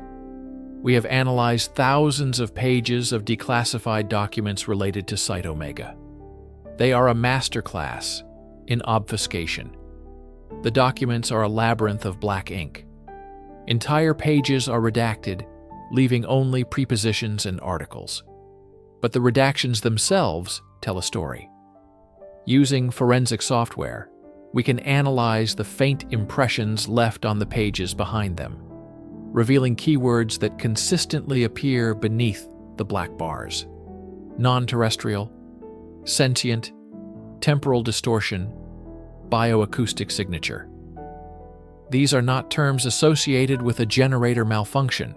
We have analyzed thousands of pages of declassified documents related to Site Omega. They are a masterclass in obfuscation. The documents are a labyrinth of black ink. Entire pages are redacted, leaving only prepositions and articles. But the redactions themselves tell a story. Using forensic software, we can analyze the faint impressions left on the pages behind them, revealing keywords that consistently appear beneath the black bars: non-terrestrial, sentient, temporal distortion, bioacoustic signature. These are not terms associated with a generator malfunction.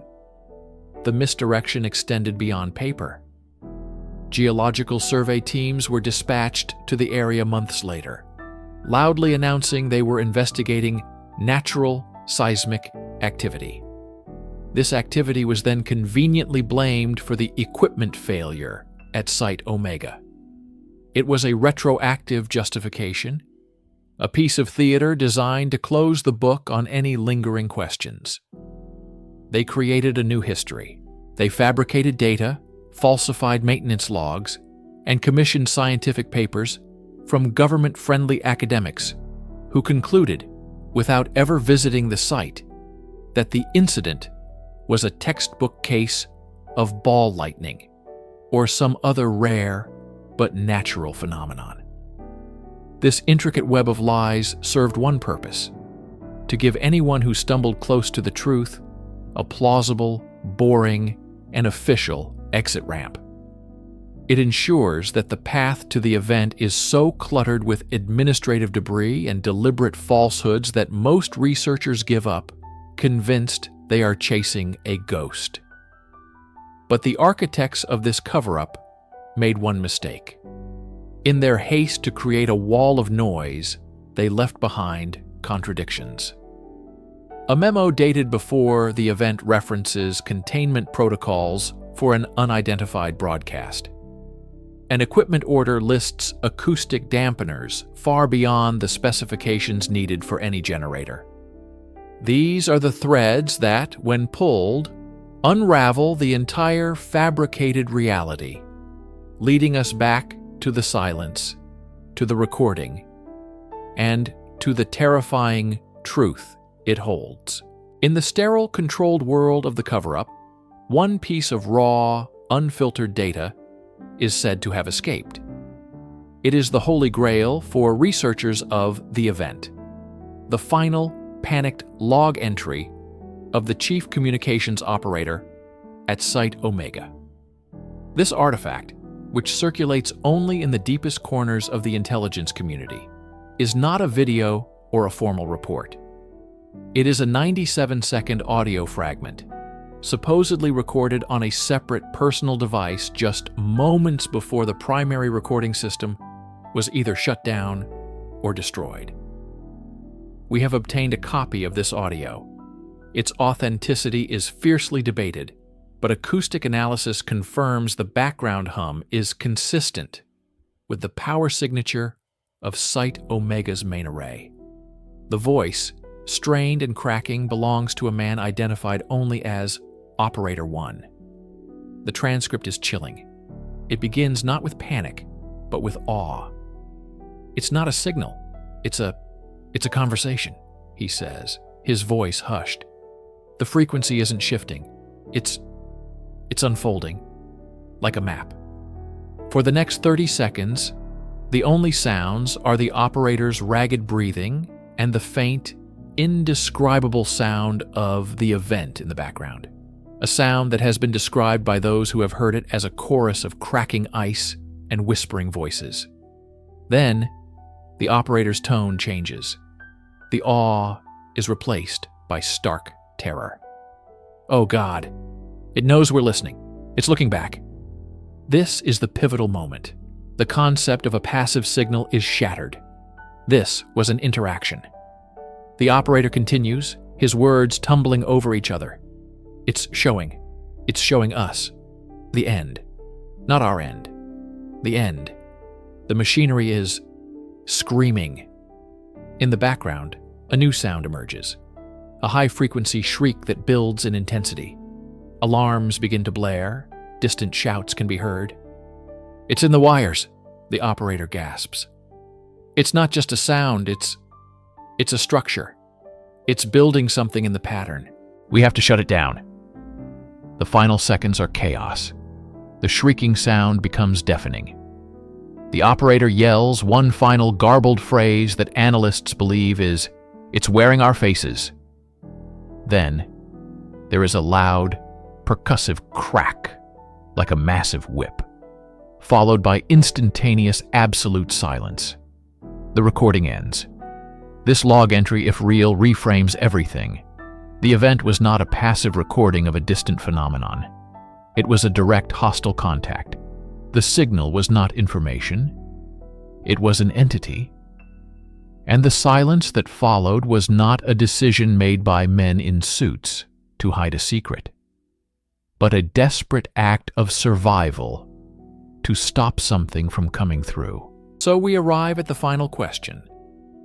The misdirection extended beyond paper. Geological survey teams were dispatched to the area months later, loudly announcing they were investigating natural seismic activity. This activity was then conveniently blamed for the equipment failure at Site Omega. It was a retroactive justification, a piece of theater designed to close the book on any lingering questions. They created a new history. They fabricated data, falsified maintenance logs, and commissioned scientific papers from government-friendly academics who concluded, without ever visiting the site, that the incident was a textbook case of ball lightning or some other rare but natural phenomenon. This intricate web of lies served one purpose: to give anyone who stumbled close to the truth a plausible, boring, and official exit ramp. It ensures that the path to the event is so cluttered with administrative debris and deliberate falsehoods that most researchers give up, convinced they are chasing a ghost. But the architects of this cover-up made one mistake. In their haste to create a wall of noise, they left behind contradictions. A memo dated before the event references containment protocols for an unidentified broadcast. An equipment order lists acoustic dampeners far beyond the specifications needed for any generator. These are the threads that, when pulled, unravel the entire fabricated reality, leading us back to the silence, to the recording, and to the terrifying truth it holds. In the sterile, controlled world of the cover-up, one piece of raw, unfiltered data is said to have escaped. It is the holy grail for researchers of the event, the final, panicked log entry of the chief communications operator at Site Omega. This artifact, which circulates only in the deepest corners of the intelligence community, is not a video or a formal report. It is a 97-second audio fragment, supposedly recorded on a separate personal device just moments before the primary recording system was either shut down or destroyed. We have obtained a copy of this audio. Its authenticity is fiercely debated, but acoustic analysis confirms the background hum is consistent with the power signature of Site Omega's main array. The voice, strained and cracking, belongs to a man identified only as Operator 1. The transcript is chilling. It begins not with panic, but with awe. "It's not a signal. It's a conversation," he says, his voice hushed. The frequency isn't shifting. It's unfolding, like a map. For the next 30 seconds, the only sounds are the operator's ragged breathing and the faint, indescribable sound of the event in the background. A sound that has been described by those who have heard it as a chorus of cracking ice and whispering voices. Then, the operator's tone changes. The awe is replaced by stark terror. "Oh God, it knows we're listening. It's looking back." This is the pivotal moment. The concept of a passive signal is shattered. This was an interaction. The operator continues, his words tumbling over each other. It's showing us. The end. Not our end. The end. The machinery is screaming. In the background, a new sound emerges. A high-frequency shriek that builds in intensity. Alarms begin to blare. Distant shouts can be heard. "It's in the wires," the operator gasps. "It's not just a sound, it's a structure. It's building something in the pattern. We have to shut it down." The final seconds are chaos. The shrieking sound becomes deafening. The operator yells one final garbled phrase that analysts believe is, "It's wearing our faces." Then, there is a loud, percussive crack, like a massive whip, followed by instantaneous absolute silence. The recording ends. This log entry, if real, reframes everything. The event was not a passive recording of a distant phenomenon. It was a direct hostile contact. The signal was not information. It was an entity. And the silence that followed was not a decision made by men in suits to hide a secret, but a desperate act of survival to stop something from coming through. So we arrive at the final question.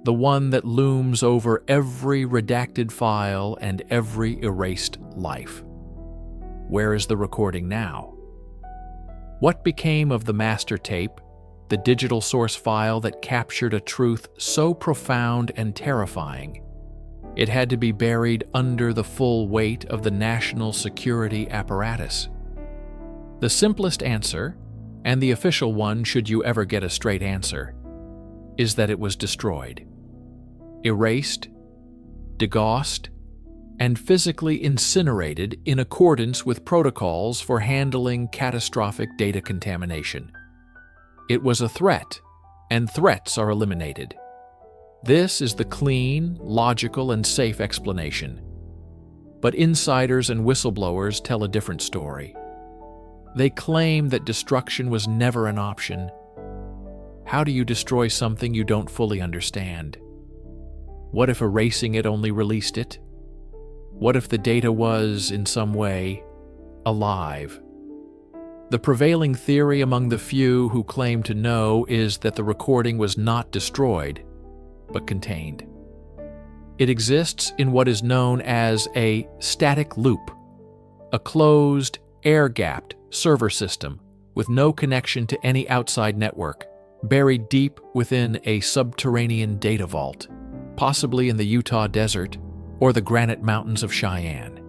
the one that looms over every redacted file and every erased life. Where is the recording now? What became of the master tape, the digital source file that captured a truth so profound and terrifying it had to be buried under the full weight of the national security apparatus? The simplest answer, and the official one should you ever get a straight answer, is that it was destroyed, erased, degaussed, and physically incinerated in accordance with protocols for handling catastrophic data contamination. It was a threat, and threats are eliminated. This is the clean, logical, and safe explanation. But insiders and whistleblowers tell a different story. They claim that destruction was never an option. How do you destroy something you don't fully understand? What if erasing it only released it? What if the data was, in some way, alive? The prevailing theory among the few who claim to know is that the recording was not destroyed, but contained. It exists in what is known as a static loop, a closed, air-gapped server system with no connection to any outside network, buried deep within a subterranean data vault, possibly in the Utah desert or the granite mountains of Cheyenne.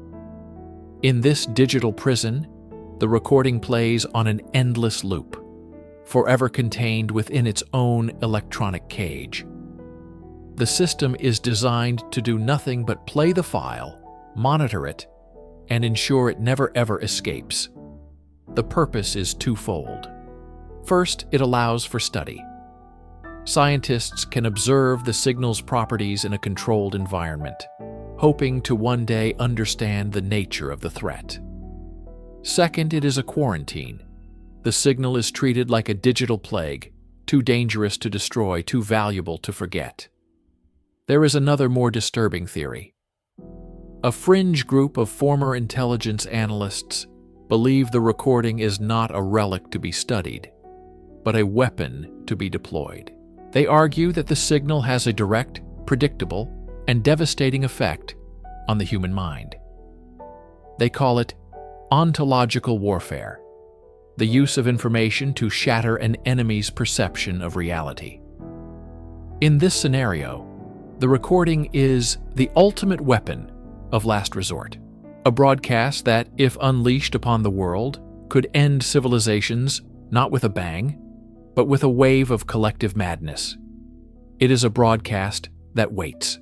In this digital prison, the recording plays on an endless loop, forever contained within its own electronic cage. The system is designed to do nothing but play the file, monitor it, and ensure it never ever escapes. The purpose is twofold. First, it allows for study. Scientists can observe the signal's properties in a controlled environment, hoping to one day understand the nature of the threat. Second, it is a quarantine. The signal is treated like a digital plague, too dangerous to destroy, too valuable to forget. There is another more disturbing theory. A fringe group of former intelligence analysts believe the recording is not a relic to be studied, but a weapon to be deployed. They argue that the signal has a direct, predictable, and devastating effect on the human mind. They call it ontological warfare, the use of information to shatter an enemy's perception of reality. In this scenario, the recording is the ultimate weapon of last resort, a broadcast that, if unleashed upon the world, could end civilizations not with a bang, but with a wave of collective madness. It is a broadcast that waits.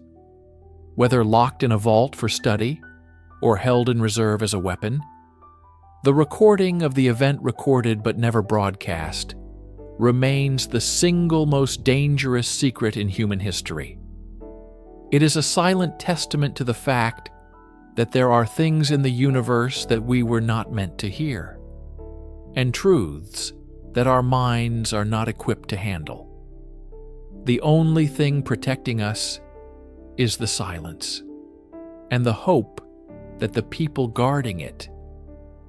Whether locked in a vault for study or held in reserve as a weapon, the recording of the event recorded but never broadcast remains the single most dangerous secret in human history. It is a silent testament to the fact that there are things in the universe that we were not meant to hear, and truths that our minds are not equipped to handle. The only thing protecting us is the silence, and the hope that the people guarding it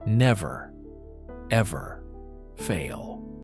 never, ever fail.